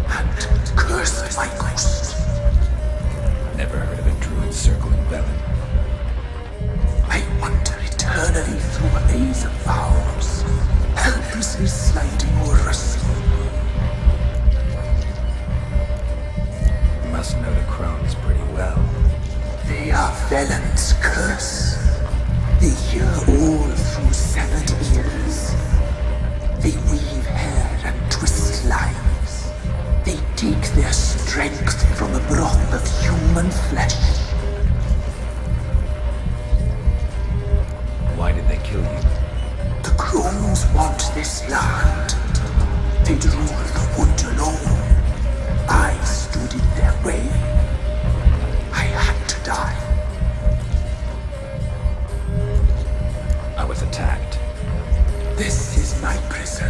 and cursed my ghost. Never heard of a druid circling Velen. I wander eternally through a maze of vows, helplessly sliding o'er a sea. You must know the crones pretty well. They are Velen's curse. They hear all through severed ears. They weave hair and twist lives. They take their strength from the broth of human flesh. Why did they kill you? The crones want this land. They'd rule the wood alone. I stood in their way. I had to die. I was attacked. This is my prison.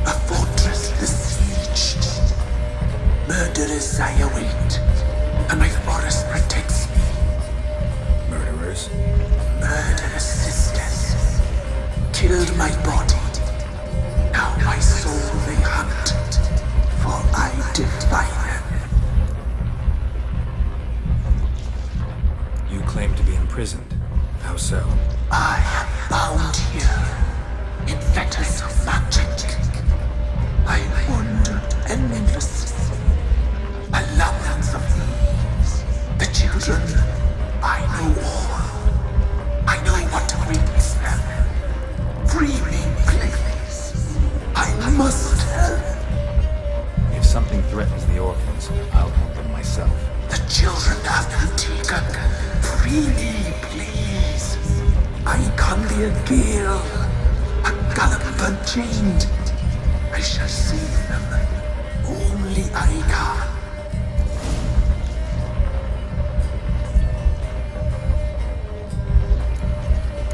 A fortress besieged. Murderers I await, and my forest protects me. Murderers? Murderous sisters killed my body. Now my soul they hunt, for I defy them. You claim to be imprisoned. How so? I am bound here in fetters of magic. I wandered endlessly, a labyrinth of thieves. The children, I know all. I know what awaits them. Free me, please. I must help. If something threatens the orphans, I'll help them myself. The children have been taken. Free me, please. I can be a gale, a gallop unchained. I shall save them. Only I can.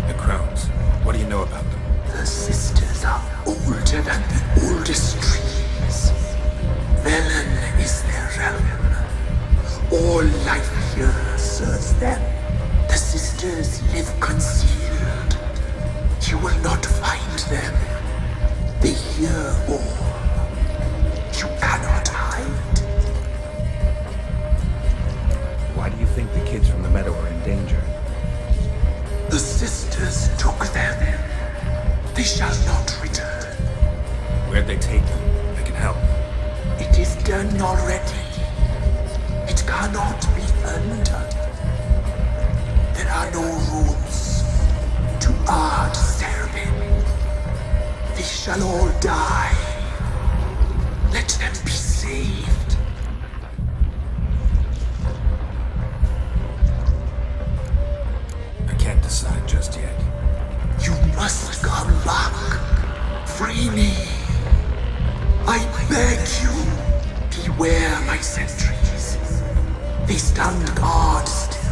The crones. What do you know about them? The sisters are older than the oldest trees. Velen is their realm. All life here serves them. The sisters live concealed. You will not find them. They hear all. already. It cannot be undone. There are no rules to our disturbing. They shall all die. Let them be saved. I can't decide just yet. You must come back. Free me. I beg you. Beware my sentries. They stand guard still.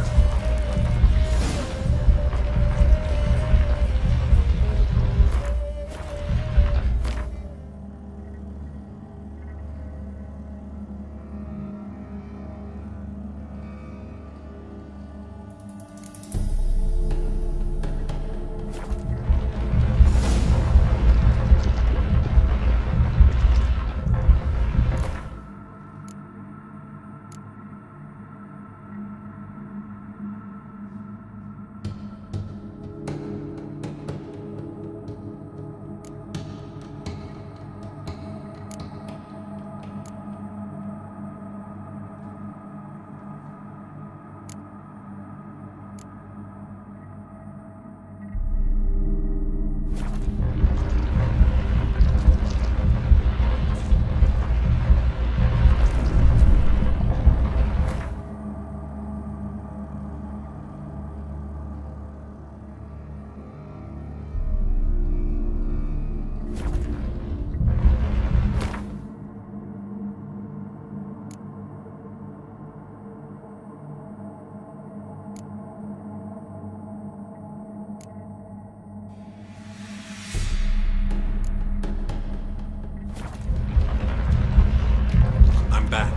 Back.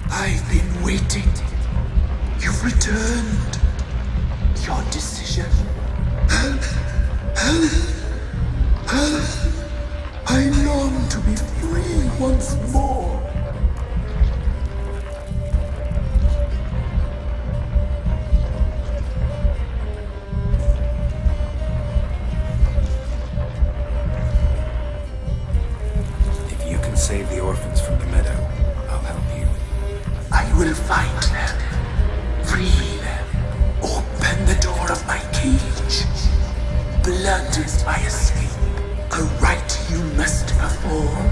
I've been waiting. You've returned. Your decision. I long to be free once more. If you can save the orphans from the meadow, I'll help you. I will find them, free them, open the door of my cage. Blood is my escape, a rite you must perform.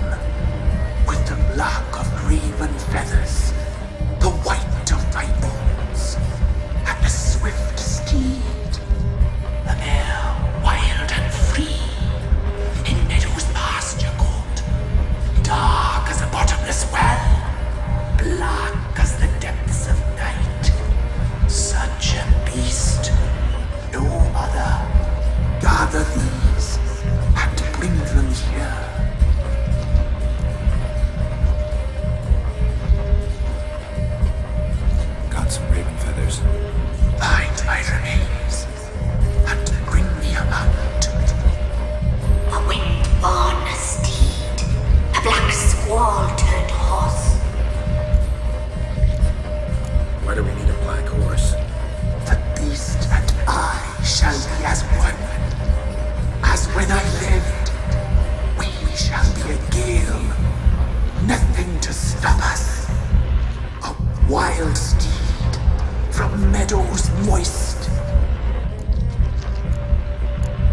With the black of raven feathers, the white of my bones, and a swift steed, a mare wild and free, in meadows pasture gold, dark as a bottomless well. Black as the depths of night. Such a beast. No other. Gather these and bring them here. Got some raven feathers. Find my remains and bring me a mount. A wind-born steed. A black squall turned horse. Why do we need a black horse? The beast and I shall be as one. As when I lived, we shall be a gale. Nothing to stop us. A wild steed from meadows moist.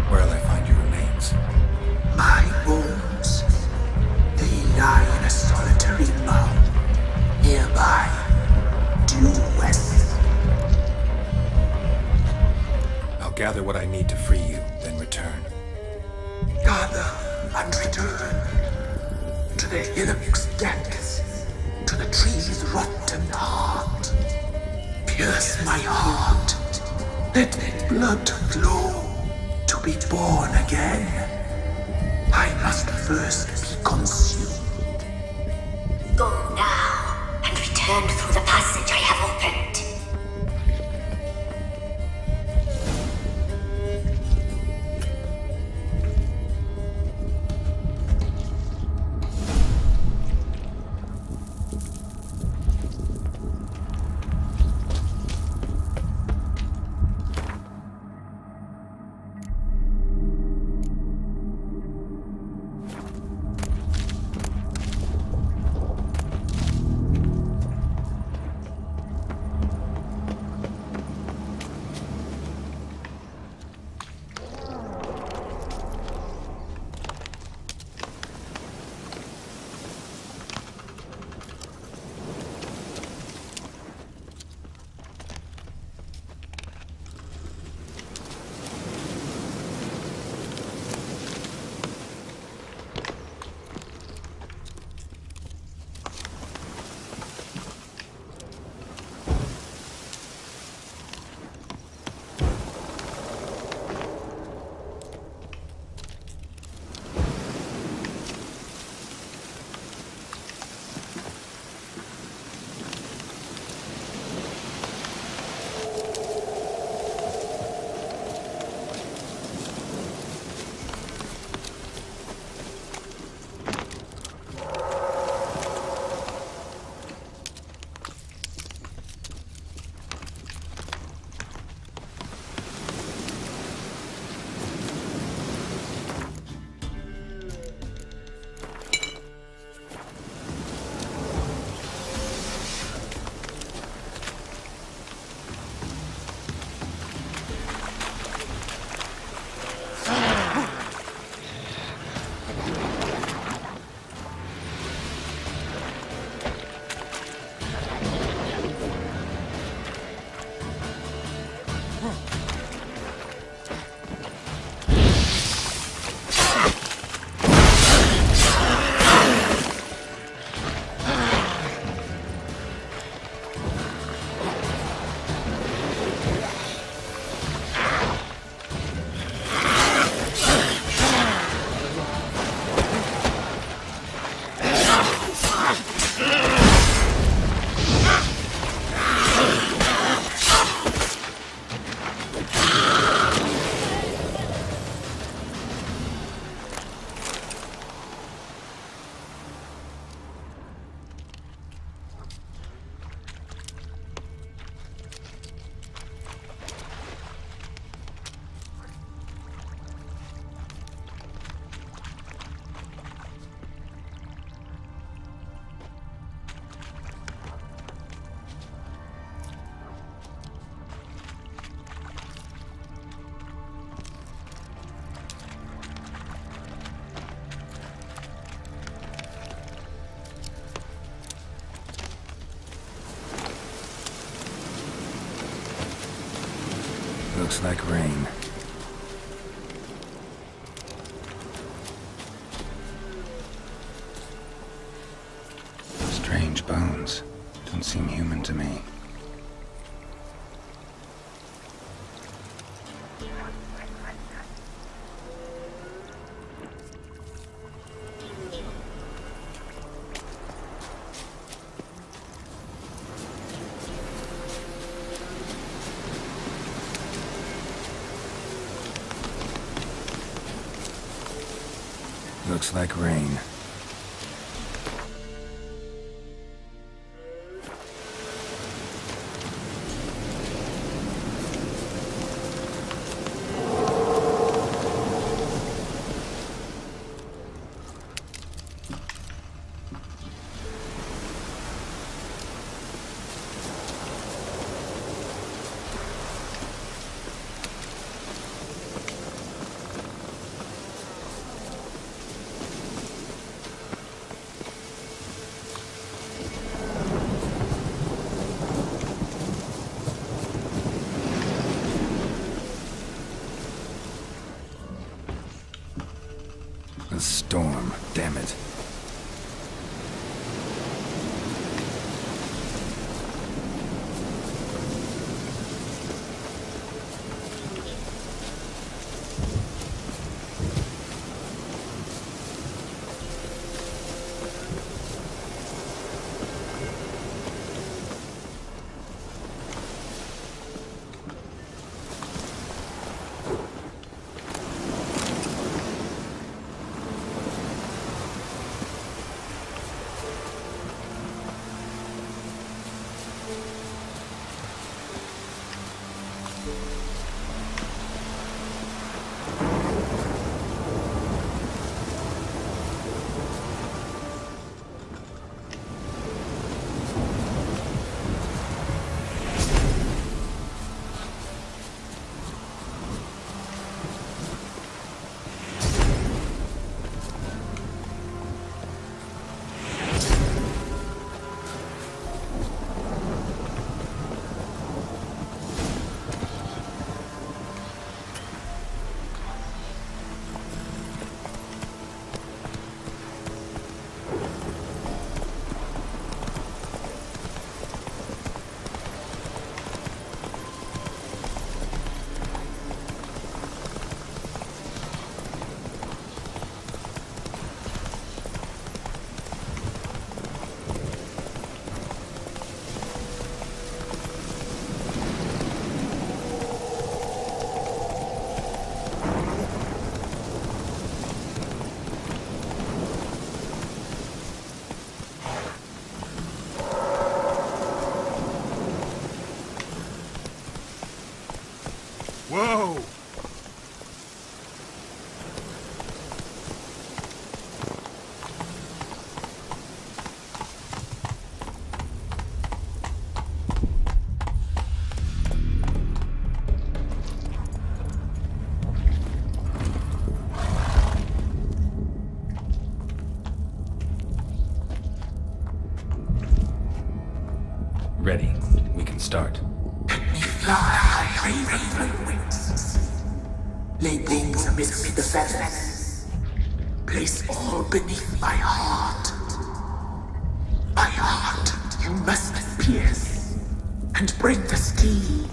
Where'll I find your remains? My bones, they lie in a solitary mound nearby. Due west. I'll gather what I need to free you, then return. Gather and return to the hillock's depths, to the tree's rotten heart. Pierce my heart, let blood flow to be born again. I must first be consumed. Go now and return through the passage I have opened. Looks like rain. Strange bones. Don't seem human to me. Looks like rain. A storm, damn it. Whoa! Ready. We can start. Fly, raven wings. Lay wings amidst the feathers. Place all beneath my heart. My heart you must pierce and bring the steed.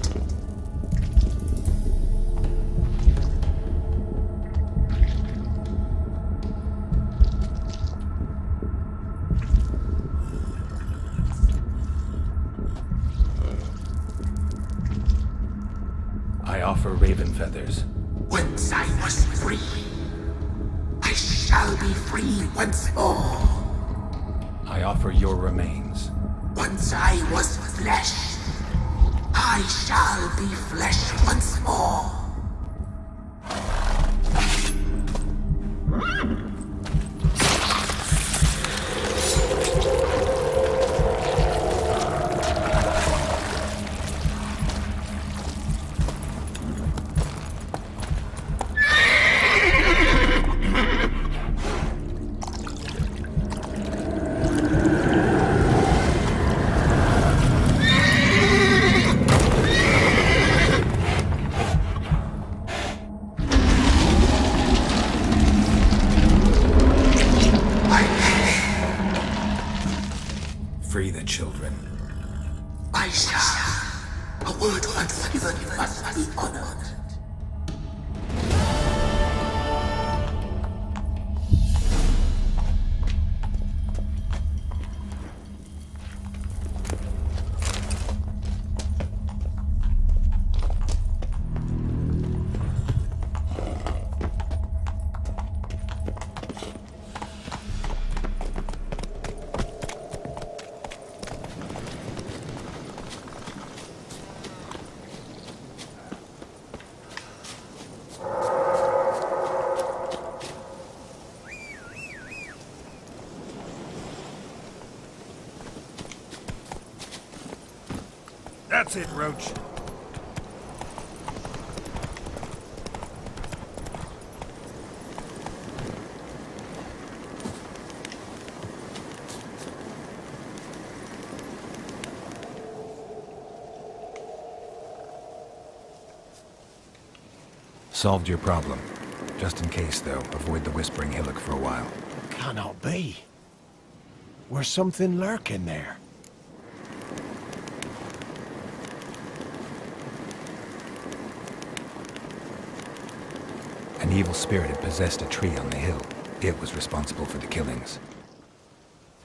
I offer raven feathers. Once I was free, I shall be free once more. I offer your remains. Once I was flesh, I shall be flesh once more. Free the children. I shall. A word once given must be honored. That's it, Roach. Solved your problem. Just in case, though, avoid the Whispering Hillock for a while. Cannot be. Where's something lurking there? An evil spirit had possessed a tree on the hill. It was responsible for the killings.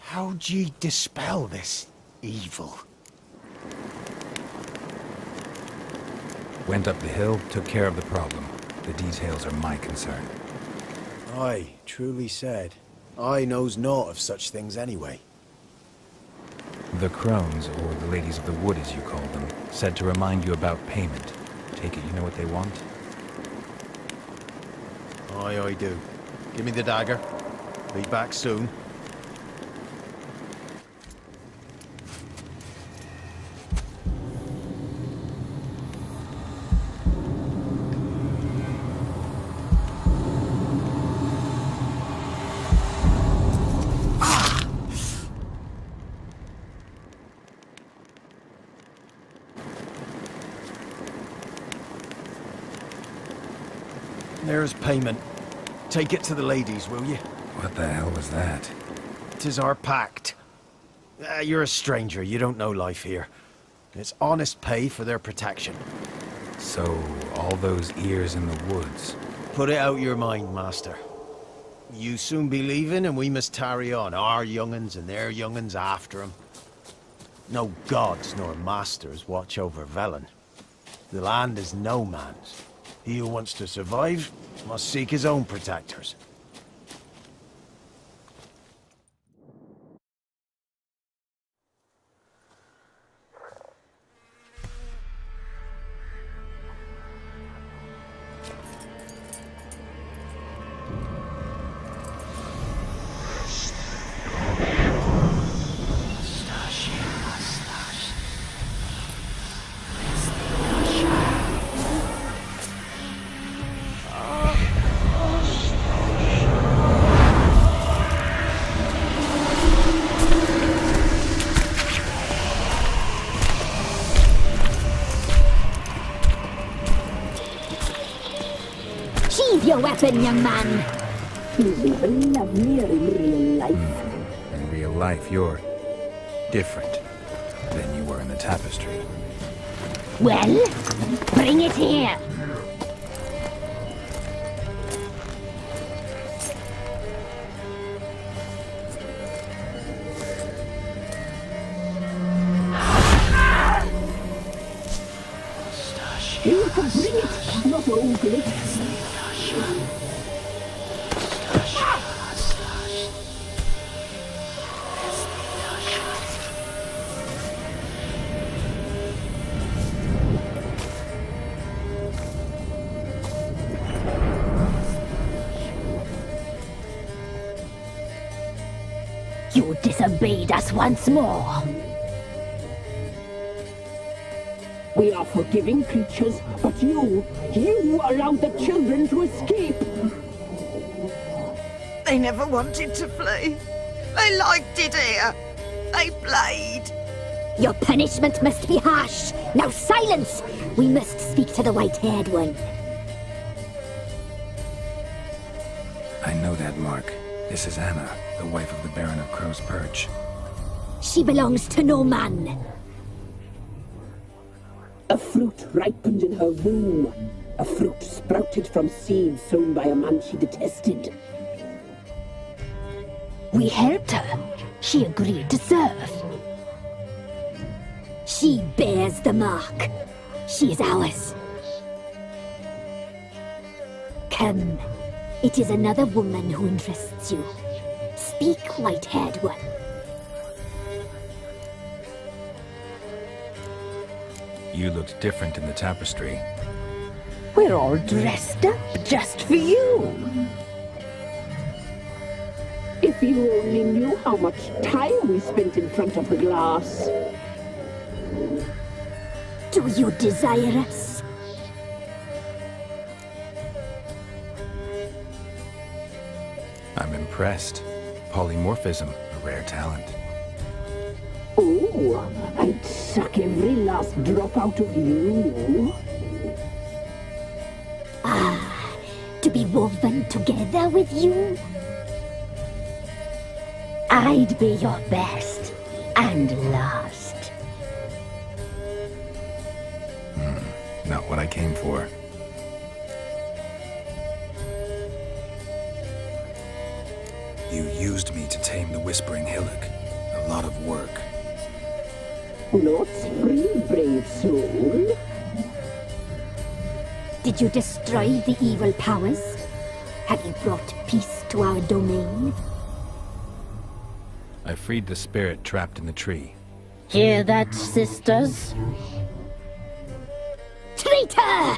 How'd ye dispel this evil? Went up the hill, took care of the problem. The details are my concern. Aye, truly said. I knows naught of such things anyway. The Crones, or the Ladies of the Wood as you call them, said to remind you about payment. Take it you know what they want? Aye, I do. Give me the dagger. Be back soon. There's payment. Take it to the ladies, will you? What the hell was that? 'Tis our pact. You're a stranger, you don't know life here. It's honest pay for their protection. So, all those ears in the woods. Put it out your mind, master. You soon be leaving and we must tarry on, our young'uns and their young'uns after 'em. No gods nor masters watch over Velen. The land is no man's. He who wants to survive must seek his own protectors. Sheathe your weapon, young man. He's even lovelier in real life. In real life, you're different than you were in the tapestry. Well, bring it here. You can bring it, not ogle it. You disobeyed us once more. We are forgiving creatures, but you allowed the children to escape. They never wanted to flee. They liked it here. They played. Your punishment must be harsh. Now silence! We must speak to the white-haired one. I know that mark. This is Anna, the wife of the Baron of Crow's Perch. She belongs to no man. A fruit ripened in her womb. A fruit sprouted from seeds sown by a man she detested. We helped her. She agreed to serve. She bears the mark. She is ours. Come. It is another woman who interests you. Speak, white-haired one. You looked different in the tapestry. We're all dressed up just for you. If you only knew how much time we spent in front of the glass. Do you desire us? I'm impressed. Polymorphism, a rare talent. Oh, I'd suck every last drop out of you. Ah, to be woven together with you? I'd be your best and last. Not what I came for. You used me to tame the Whispering Hillock. A lot of work. Not free, brave soul. Did you destroy the evil powers? Have you brought peace to our domain? I freed the spirit trapped in the tree. Hear that, sisters? Traitor!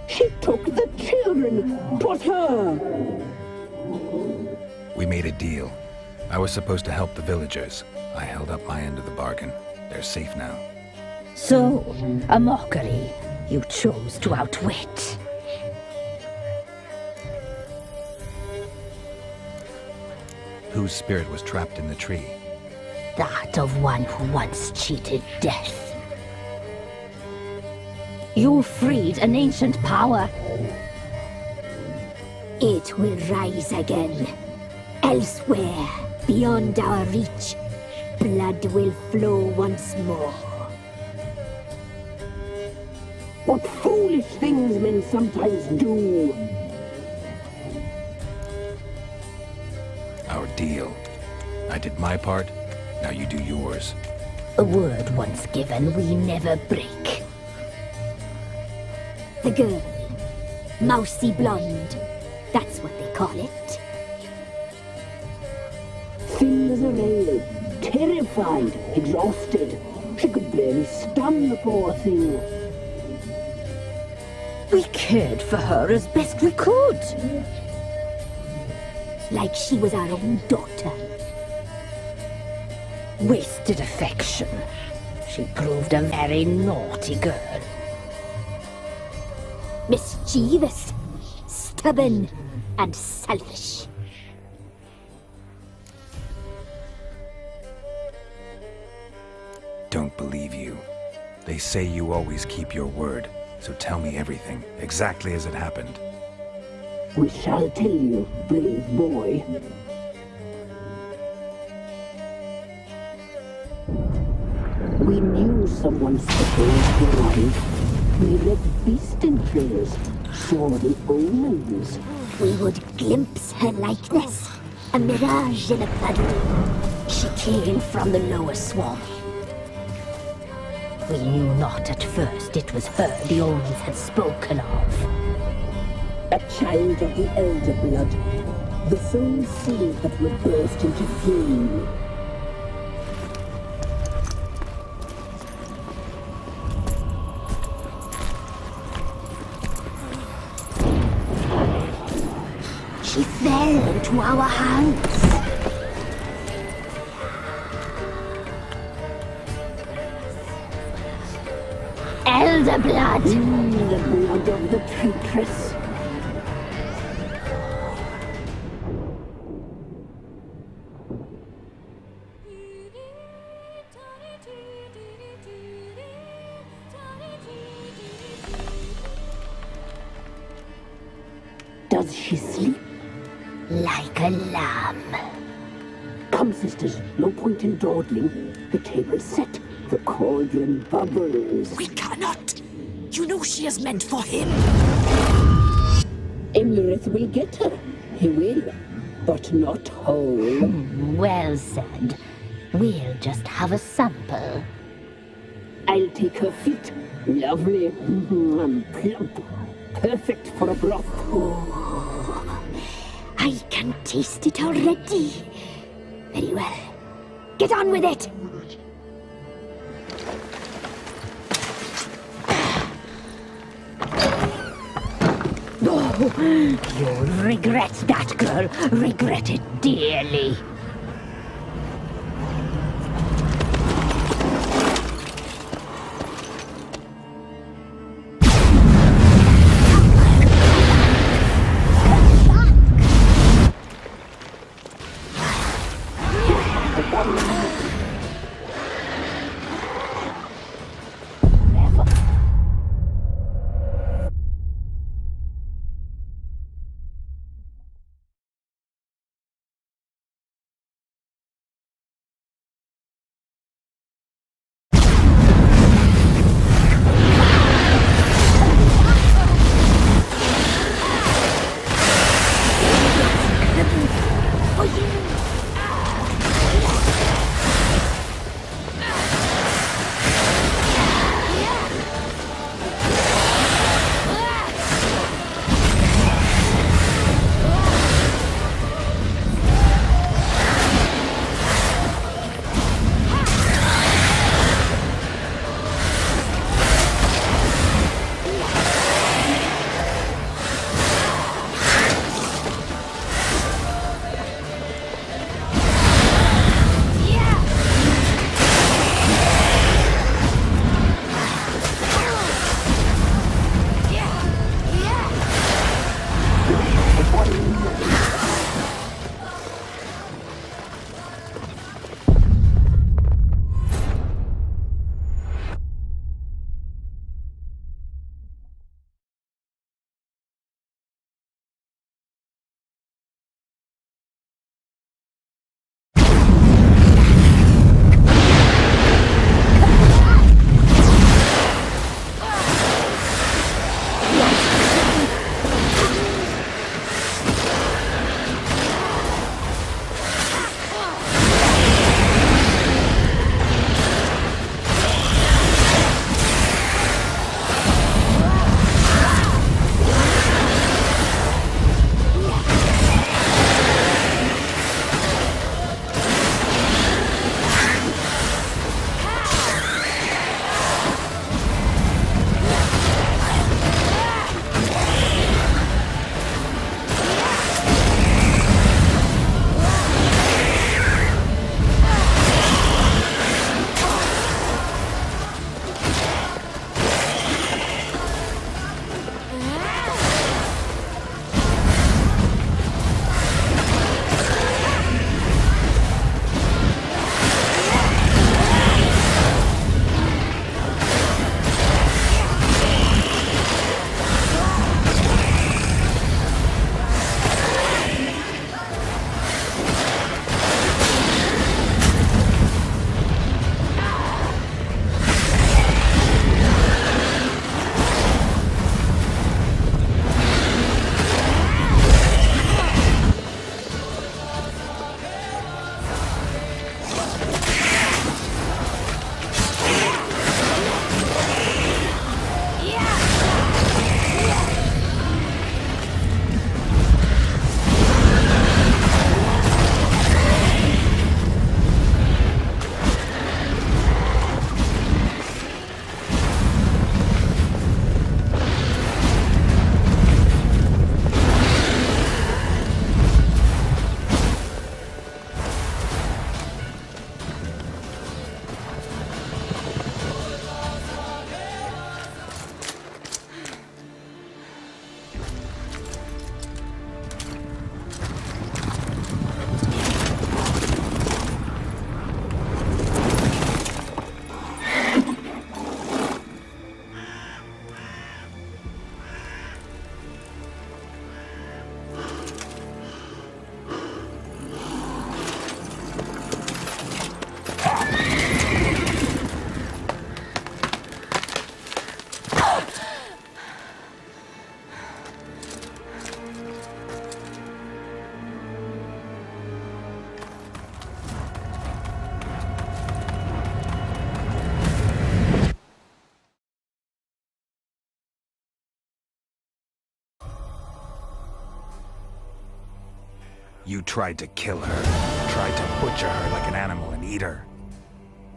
She took the children. 'Twas her. We made a deal. I was supposed to help the villagers. I held up my end of the bargain. They're safe now. So, a mockery you chose to outwit. Whose spirit was trapped in the tree? That of one who once cheated death. You freed an ancient power. It will rise again. Elsewhere, beyond our reach, blood will flow once more. What foolish things men sometimes do. Our deal. I did my part, now you do yours. A word once given, we never break. The girl. Mousy blonde. That's what they call it. Thin as a rail, terrified, exhausted. She could barely stand, the poor thing. We cared for her as best we could. Like she was our own daughter. Wasted affection. She proved a very naughty girl. Mischievous, stubborn, and selfish. Don't believe you. They say you always keep your word, so tell me everything, exactly as it happened. We shall tell you, brave boy. We knew someone special was alive. We read beast entrails, saw the omens. We would glimpse her likeness, a mirage in a puddle. She came from the lower swamp. We knew not at first it was her the omens had spoken of. A child of the elder blood, the sole seed that would burst into flame. She fell into our hands. Elder blood! The blood of the traitress. Does she sleep? Like a lamb. Come, sisters, no point in dawdling. The table's set. The cauldron bubbles. We cannot. You know she is meant for him. Imlerith will get her. He will, but not whole. Well said. We'll just have a sample. I'll take her feet. Lovely. Plump. Perfect for a broth. I can taste it already. Very well. Get on with it! Oh, you'll regret that, girl. Regret it dearly. You tried to kill her. Tried to butcher her like an animal and eat her.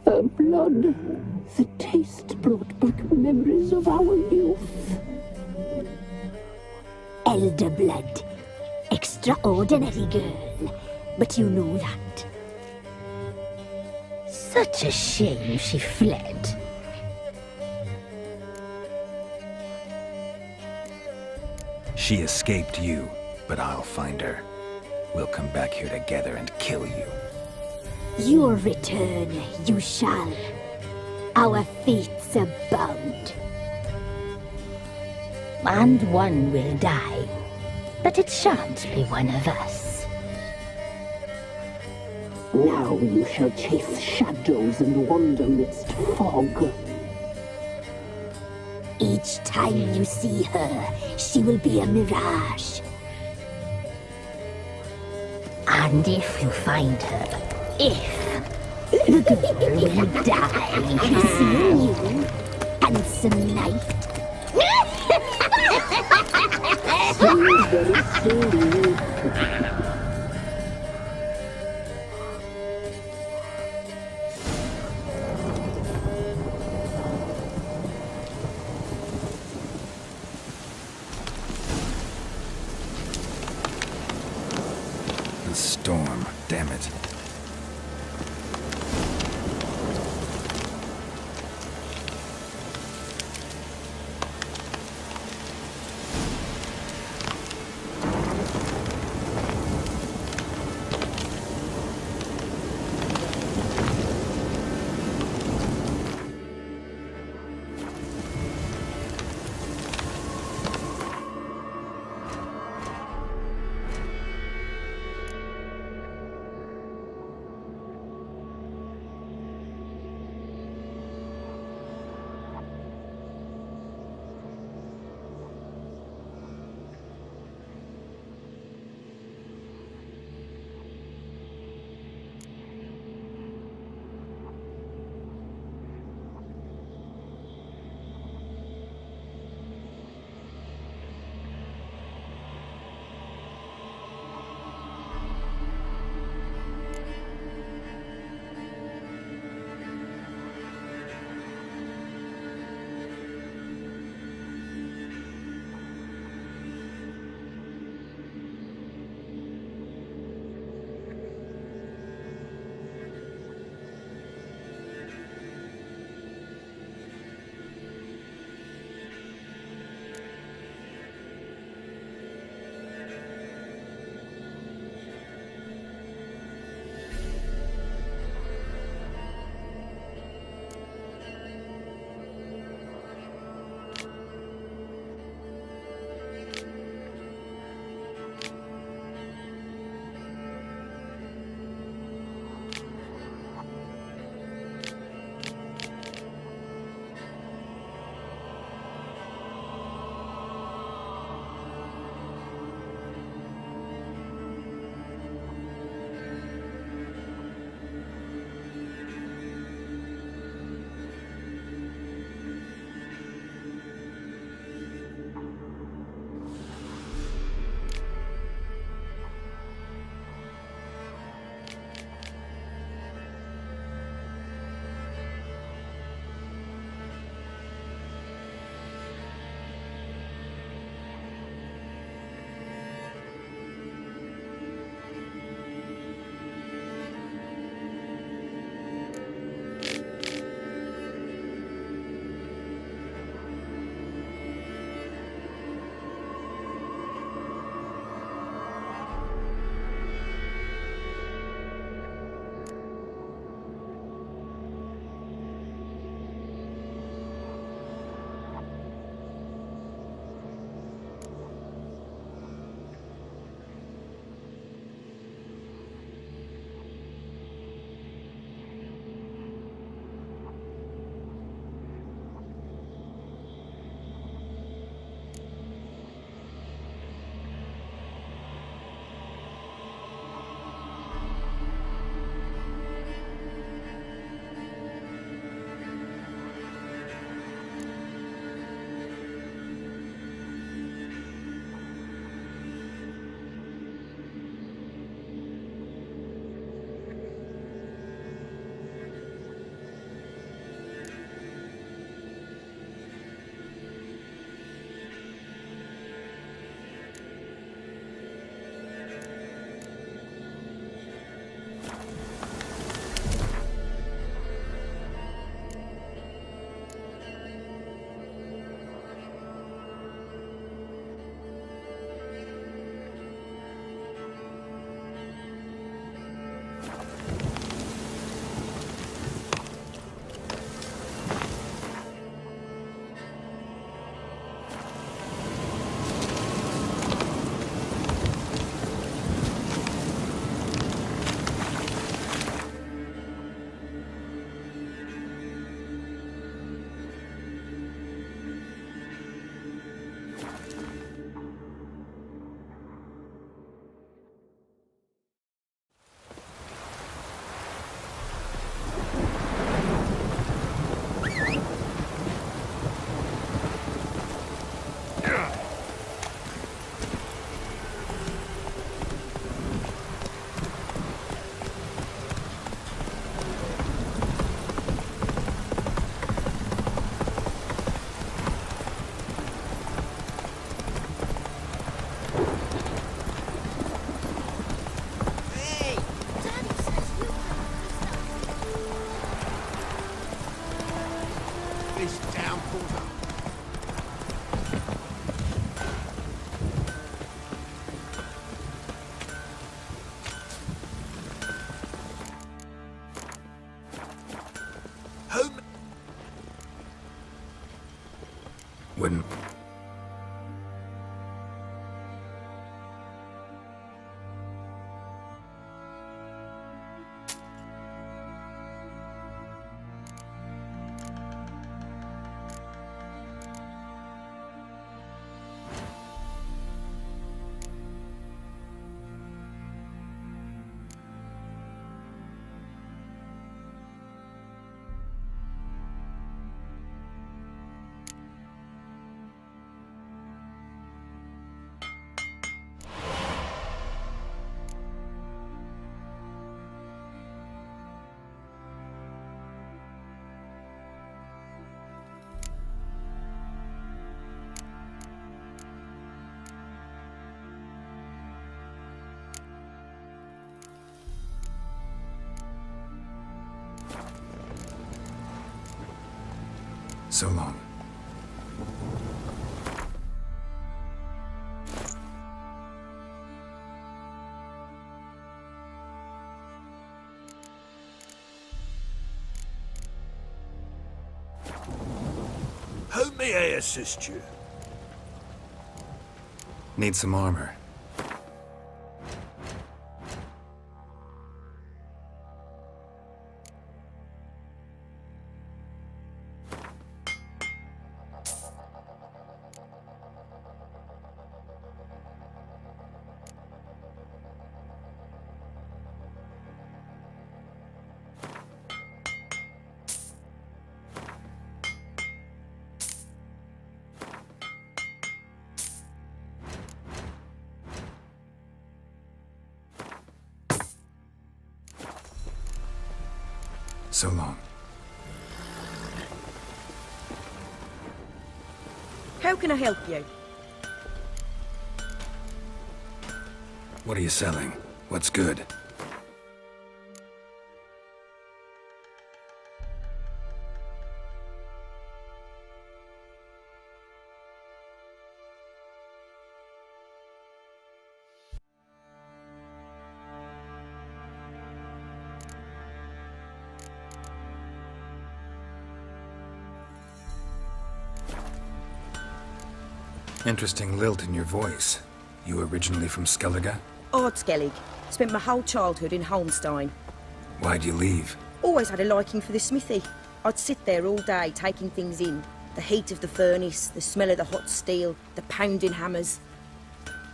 Her blood. The taste brought back memories of our youth. Elder blood. Extraordinary girl. But you know that. Such a shame she fled. She escaped you, but I'll find her. We'll come back here together and kill you. Your return you shall. Our fates are bound. And one will die. But it shan't be one of us. Now you shall chase shadows and wander midst fog. Each time you see her, she will be a mirage. And if you find her, the girl will die. Seeing you, handsome knight. So very slowly. The storm, damn it. wouldn't... So long. How may I assist you? Need some armor. So long. How can I help you? What are you selling? What's good? Interesting lilt in your voice. You originally from Skellige? Ard Skellig. Spent my whole childhood in Holmstein. Why'd you leave? Always had a liking for the smithy. I'd sit there all day taking things in. The heat of the furnace, the smell of the hot steel, the pounding hammers.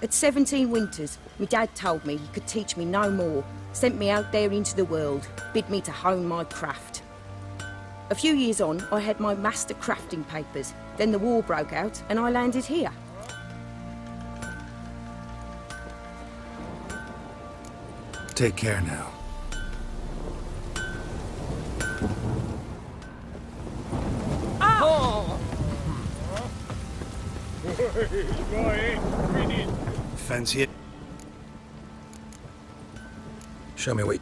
At 17 winters, my dad told me he could teach me no more. Sent me out there into the world, bid me to hone my craft. A few years on, I had my master crafting papers. Then the war broke out and I landed here. Take care now. Fancy it? Show me what...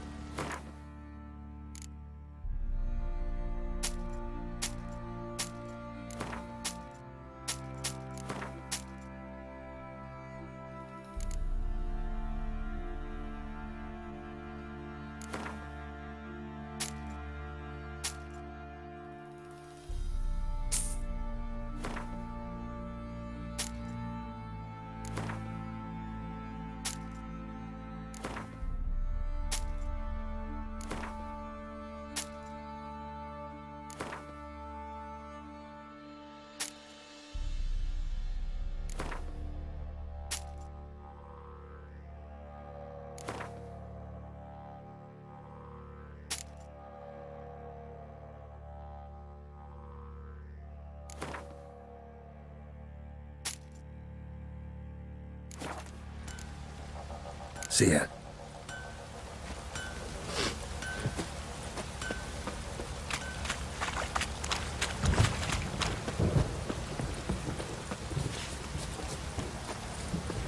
See ya.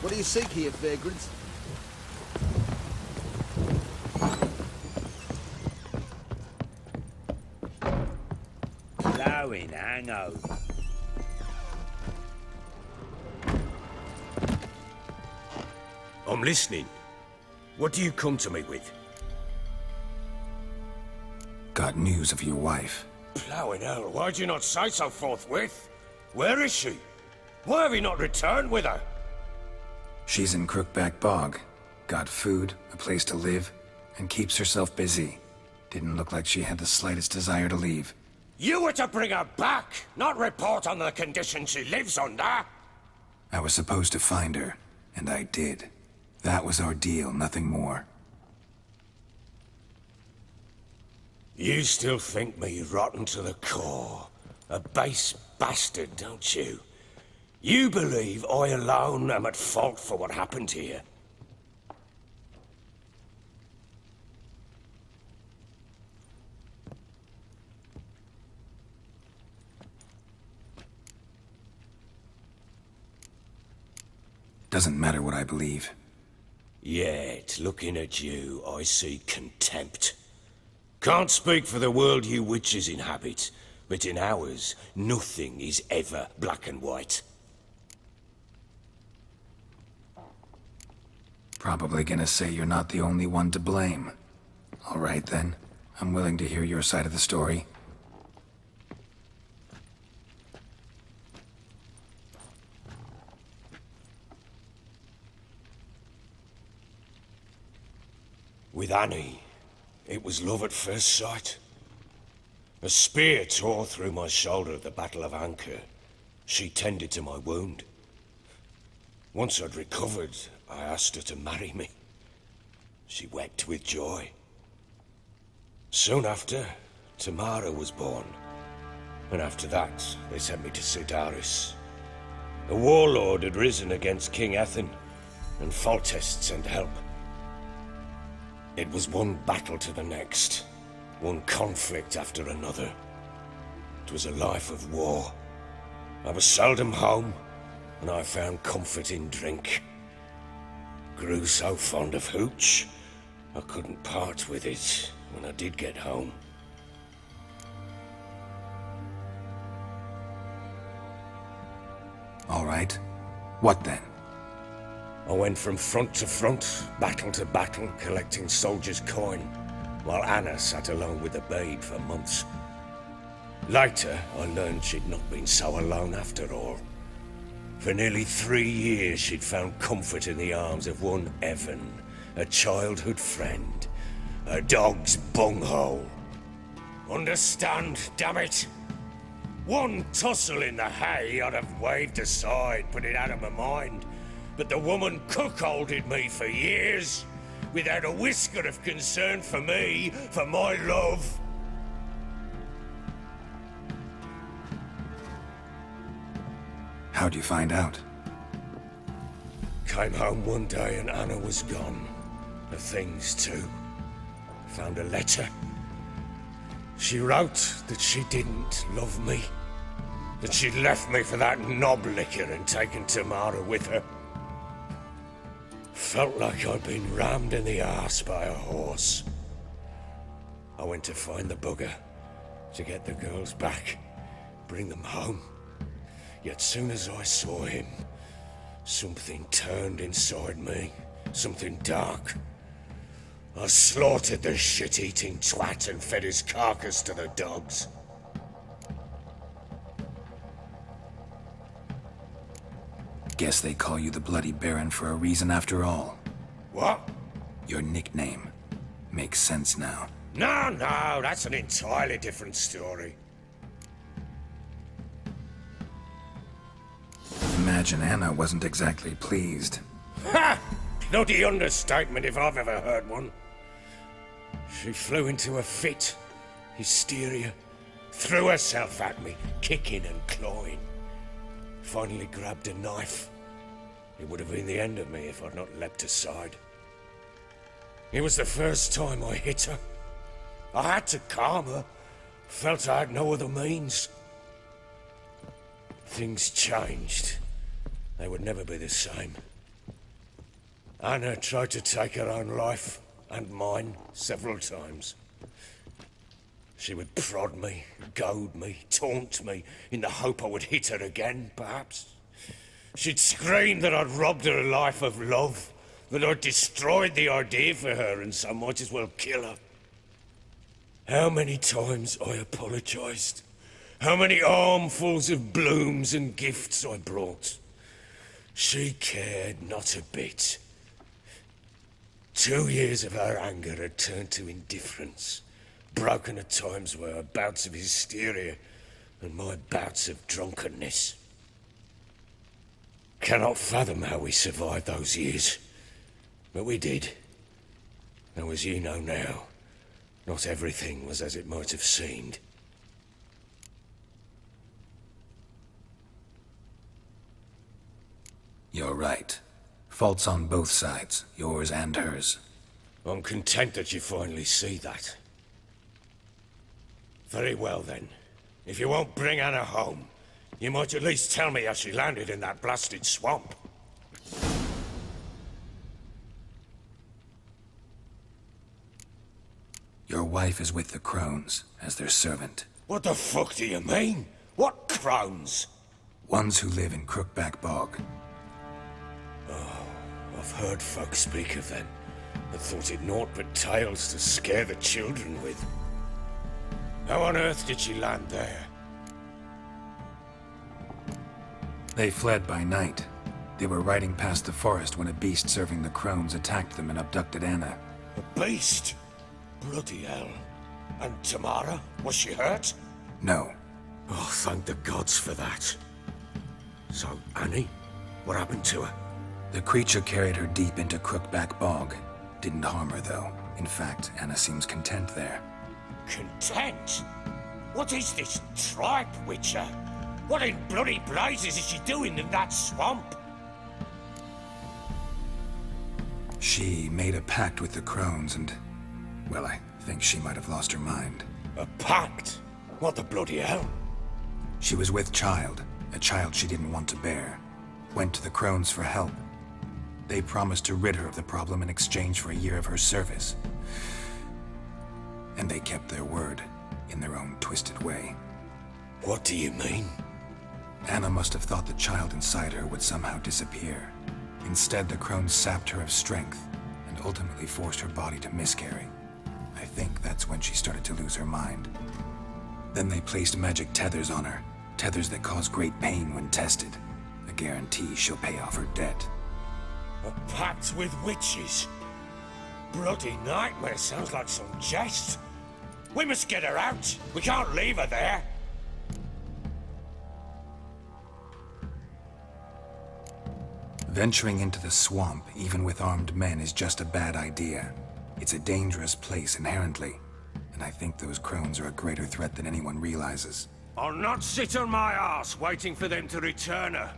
What do you seek here, vagrants? Blowing hangover. I'm listening. What do you come to me with? Got news of your wife. Plowing hell, why'd you not say so forthwith? Where is she? Why have you not returned with her? She's in Crookback Bog. Got food, a place to live, and keeps herself busy. Didn't look like she had the slightest desire to leave. You were to bring her back, not report on the conditions she lives under. I was supposed to find her, and I did. That was our deal, nothing more. You still think me rotten to the core. A base bastard, don't you? You believe I alone am at fault for what happened here. Doesn't matter what I believe. Yet, looking at you, I see contempt. Can't speak for the world you witches inhabit, but in ours, nothing is ever black and white. Probably gonna say you're not the only one to blame. All right then, I'm willing to hear your side of the story. With Annie, it was love at first sight. A spear tore through my shoulder at the Battle of Anchor. She tended to my wound. Once I'd recovered, I asked her to marry me. She wept with joy. Soon after, Tamara was born. And after that, they sent me to Sidaris. A warlord had risen against King Ethan, and Foltest sent help. It was one battle to the next, one conflict after another. It was a life of war. I was seldom home, and I found comfort in drink. Grew so fond of hooch, I couldn't part with it when I did get home. All right. What then? I went from front to front, battle to battle, collecting soldiers' coin, while Anna sat alone with the babe for months. Later, I learned she'd not been so alone after all. For nearly 3 years, she'd found comfort in the arms of one Evan, a childhood friend, a dog's bunghole. Understand, damn it? One tussle in the hay I'd have waved aside, put it out of my mind. But the woman cuckolded me for years, without a whisker of concern for me, for my love. How'd you find out? Came home one day and Anna was gone. Her things too. Found a letter. She wrote that she didn't love me. That she'd left me for that knob licker and taken Tamara with her. Felt like I'd been rammed in the arse by a horse. I went to find the bugger, to get the girls back, bring them home. Yet soon as I saw him, something turned inside me, something dark. I slaughtered the shit-eating twat and fed his carcass to the dogs. Guess they call you the Bloody Baron for a reason after all. What? Your nickname. Makes sense now. No, that's an entirely different story. Imagine Anna wasn't exactly pleased. Ha! Bloody understatement if I've ever heard one. She flew into a fit, hysteria, threw herself at me, kicking and clawing. Finally grabbed a knife. It would have been the end of me if I'd not leapt aside. It was the first time I hit her. I had to calm her. Felt I had no other means. Things changed. They would never be the same. Anna tried to take her own life, and mine, several times. She would prod me, goad me, taunt me, in the hope I would hit her again, perhaps. She'd scream that I'd robbed her life of love, that I'd destroyed the idea for her, and so might as well kill her. How many times I apologized, How many armfuls of blooms and gifts I brought. She cared not a bit. 2 years of her anger had turned to indifference, broken at times by her bouts of hysteria and my bouts of drunkenness. Cannot fathom how we survived those years, but we did. Though as you know now, not everything was as it might have seemed. You're right. Faults on both sides, yours and hers. I'm content that you finally see that. Very well then. If you won't bring Anna home, you might at least tell me how she landed in that blasted swamp. Your wife is with the Crones, as their servant. What the fuck do you mean? What Crones? Ones who live in Crookback Bog. I've heard folk speak of them, and thought it naught but tales to scare the children with. How on earth did she land there? They fled by night. They were riding past the forest when a beast serving the Crones attacked them and abducted Anna. A beast? Bloody hell. And Tamara? Was she hurt? No. Oh, thank the gods for that. So, Annie? What happened to her? The creature carried her deep into Crookback Bog. Didn't harm her, though. In fact, Anna seems content there. Content? What is this tripe, Witcher? What in bloody blazes is she doing in that swamp? She made a pact with the Crones and... well, I think she might have lost her mind. A pact? What the bloody hell? She was with child, a child she didn't want to bear. Went to the Crones for help. They promised to rid her of the problem in exchange for a year of her service. And they kept their word, in their own twisted way. What do you mean? Anna must have thought the child inside her would somehow disappear. Instead, the Crones sapped her of strength, and ultimately forced her body to miscarry. I think that's when she started to lose her mind. Then they placed magic tethers on her, tethers that cause great pain when tested. A guarantee she'll pay off her debt. A pact with witches? Bloody nightmare, sounds like some jest. We must get her out. We can't leave her there. Venturing into the swamp, even with armed men, is just a bad idea. It's a dangerous place inherently, and I think those Crones are a greater threat than anyone realizes. I'll not sit on my arse waiting for them to return her.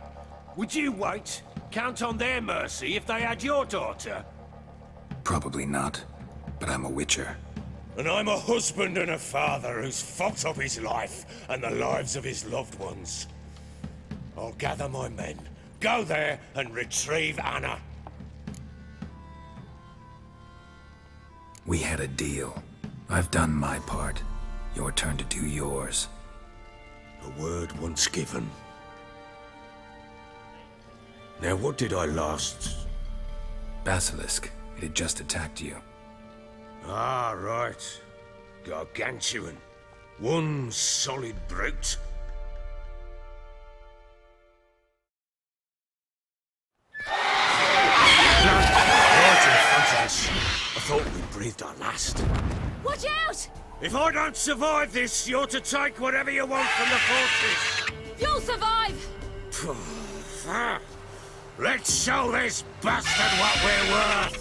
Would you wait? Count on their mercy if they had your daughter? Probably not, but I'm a Witcher. And I'm a husband and a father who's fucked up his life and the lives of his loved ones. I'll gather my men, go there and retrieve Anna. We had a deal. I've done my part. Your turn to do yours. A word once given. Now what did I last... Basilisk. It had just attacked you. Ah, right. Gargantuan. One solid brute. Right in front of us. I thought we breathed our last. Watch out! If I don't survive this, you're to take whatever you want from the fortress. You'll survive! Let's show this bastard what we're worth!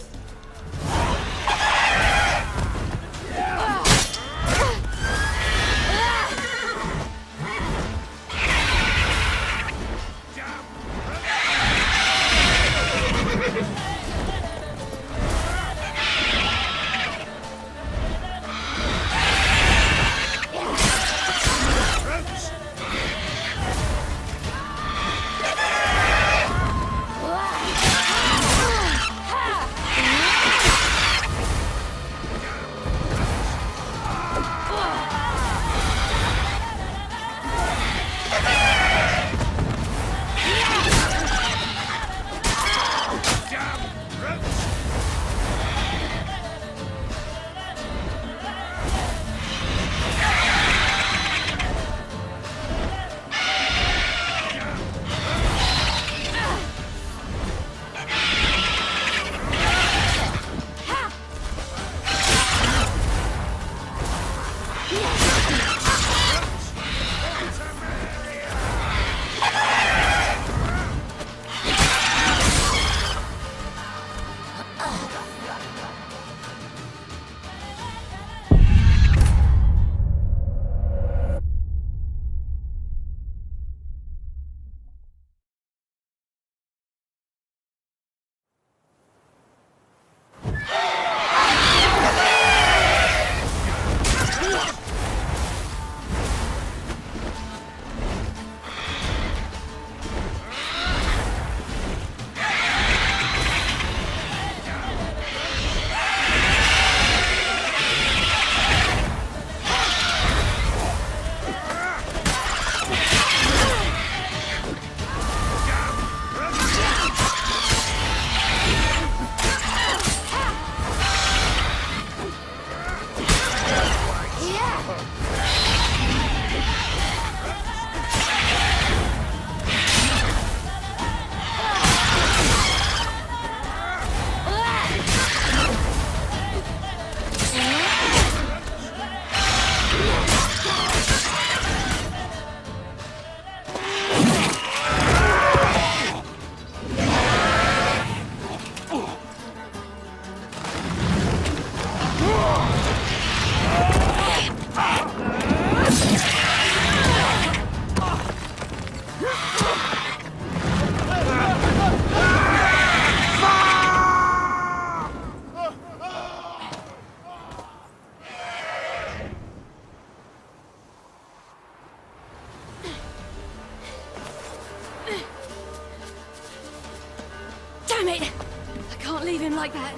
like that.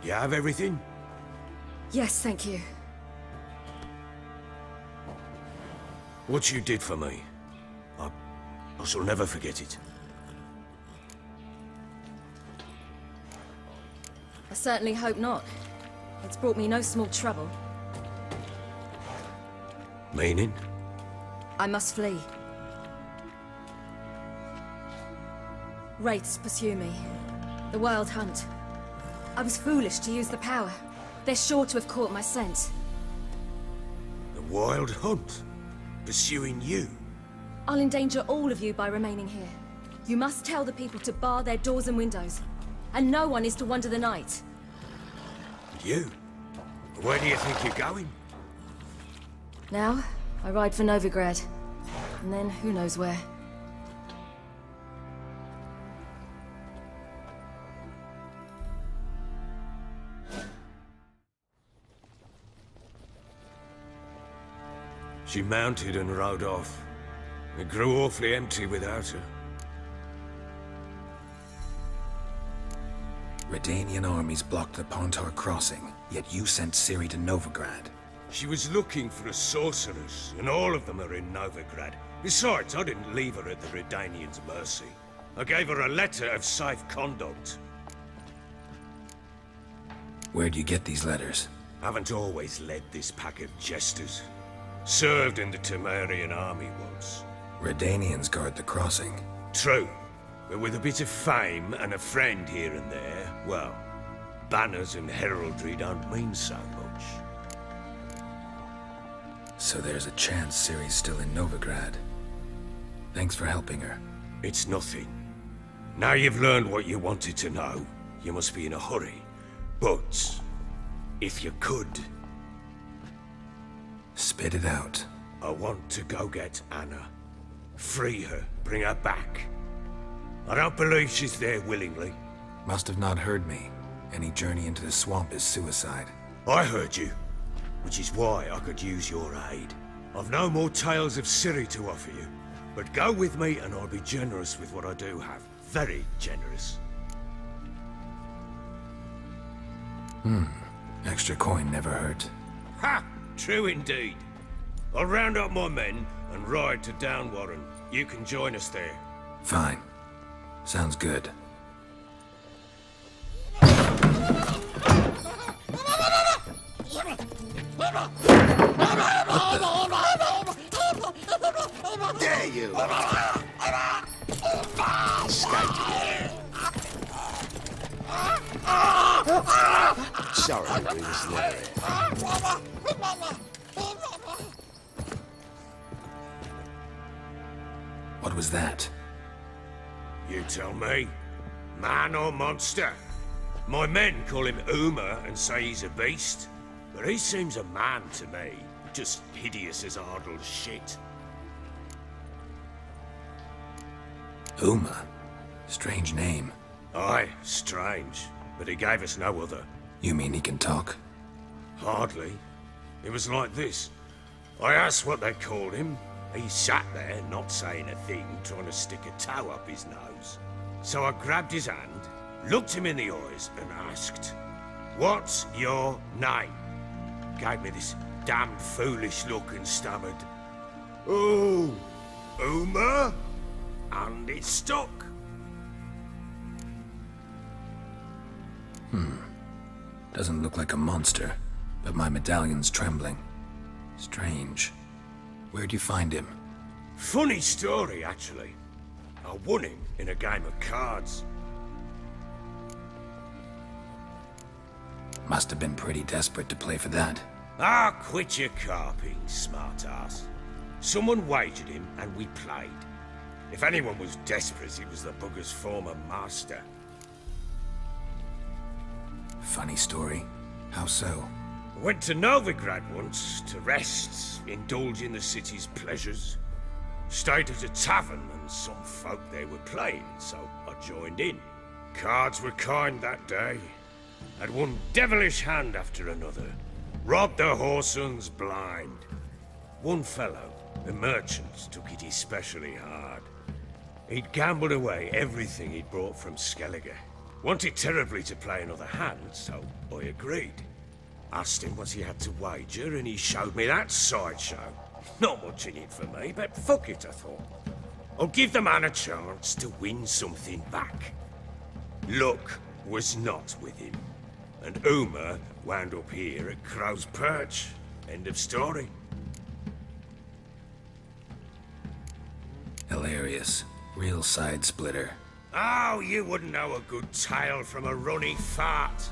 You have everything? Yes, thank you. What you did for me, I shall never forget it. I certainly hope not. It's brought me no small trouble. Meaning? I must flee. Wraiths pursue me. The Wild Hunt. I was foolish to use the power. They're sure to have caught my scent. The Wild Hunt? Pursuing you? I'll endanger all of you by remaining here. You must tell the people to bar their doors and windows. And no one is to wander the night. You? Where do you think you're going? Now, I ride for Novigrad. And then, who knows where. She mounted and rode off. It grew awfully empty without her. Redanian armies blocked the Pontar crossing, yet you sent Ciri to Novigrad. She was looking for a sorceress, and all of them are in Novigrad. Besides, I didn't leave her at the Redanians' mercy. I gave her a letter of safe conduct. Where'd you get these letters? Haven't always led this pack of jesters. Served in the Temerian army once. Redanians guard the crossing. True. But with a bit of fame and a friend here and there, well, banners and heraldry don't mean so much. So there's a chance Ciri's still in Novigrad. Thanks for helping her. It's nothing. Now you've learned what you wanted to know, you must be in a hurry. But, if you could... Spit it out. I want to go get Anna. Free her, bring her back. I don't believe she's there willingly. Must have not heard me. Any journey into the swamp is suicide. I heard you, which is why I could use your aid. I've no more tales of Ciri to offer you, but go with me and I'll be generous with what I do have. Very generous. Extra coin never hurt. Ha! True indeed. I'll round up my men and ride to Downwarren. You can join us there. Fine. Sounds good. Dare you! Escape. Sorry, Grievous Larry. What was that? You tell me. Man or monster? My men call him Uma and say he's a beast. But he seems a man to me. Just hideous as Ardle's shit. Uma? Strange name. Aye, strange. But he gave us no other. You mean he can talk? Hardly. It was like this. I asked what they called him. He sat there, not saying a thing, trying to stick a toe up his nose. So I grabbed his hand, looked him in the eyes, and asked, "What's your name?" Gave me this damned foolish look and stammered, "Oh, Uma?" And it stuck. Doesn't look like a monster, but my medallion's trembling. Strange. Where'd you find him? Funny story, actually. I won him in a game of cards. Must have been pretty desperate to play for that. Ah, quit your carping, smartass. Someone wagered him, and we played. If anyone was desperate, it was the bugger's former master. Funny story. How so? Went to Novigrad once, to rest, indulge in the city's pleasures. Stayed at a tavern, and some folk there were playing, so I joined in. Cards were kind that day. Had one devilish hand after another. Robbed the whoresons blind. One fellow, a merchant, took it especially hard. He'd gambled away everything he'd brought from Skellige. Wanted terribly to play another hand, so I agreed. Asked him what he had to wager, and he showed me that sideshow. Not much in it for me, but fuck it, I thought. I'll give the man a chance to win something back. Luck was not with him, and Uma wound up here at Crow's Perch. End of story. Hilarious. Real side splitter. Oh, you wouldn't know a good tale from a runny fart.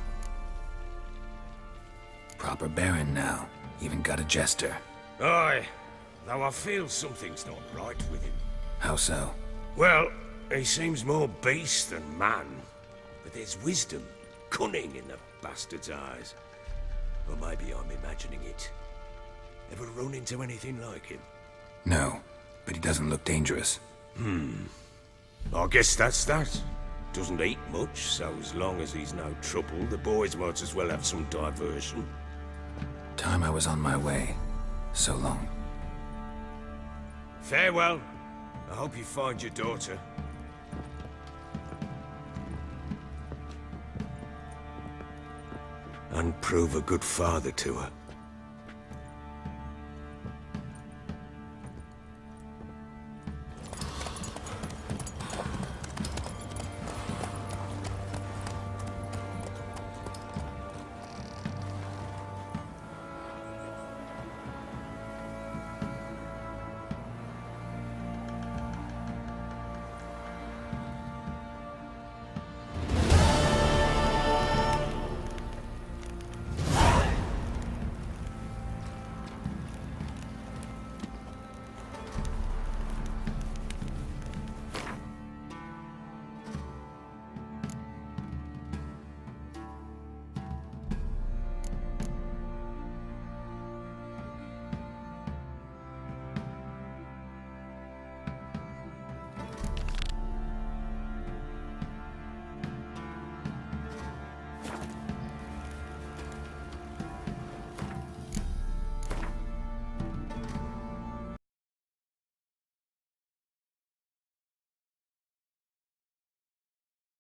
Proper baron now. Even got a jester. Aye, though I feel something's not right with him. How so? Well, he seems more beast than man. But there's wisdom, cunning in the bastard's eyes. Or maybe I'm imagining it. Ever run into anything like him? No, but he doesn't look dangerous. I guess that's that. Doesn't eat much, so as long as he's no trouble, the boys might as well have some diversion. Time I was on my way. So long. Farewell. I hope you find your daughter. And prove a good father to her.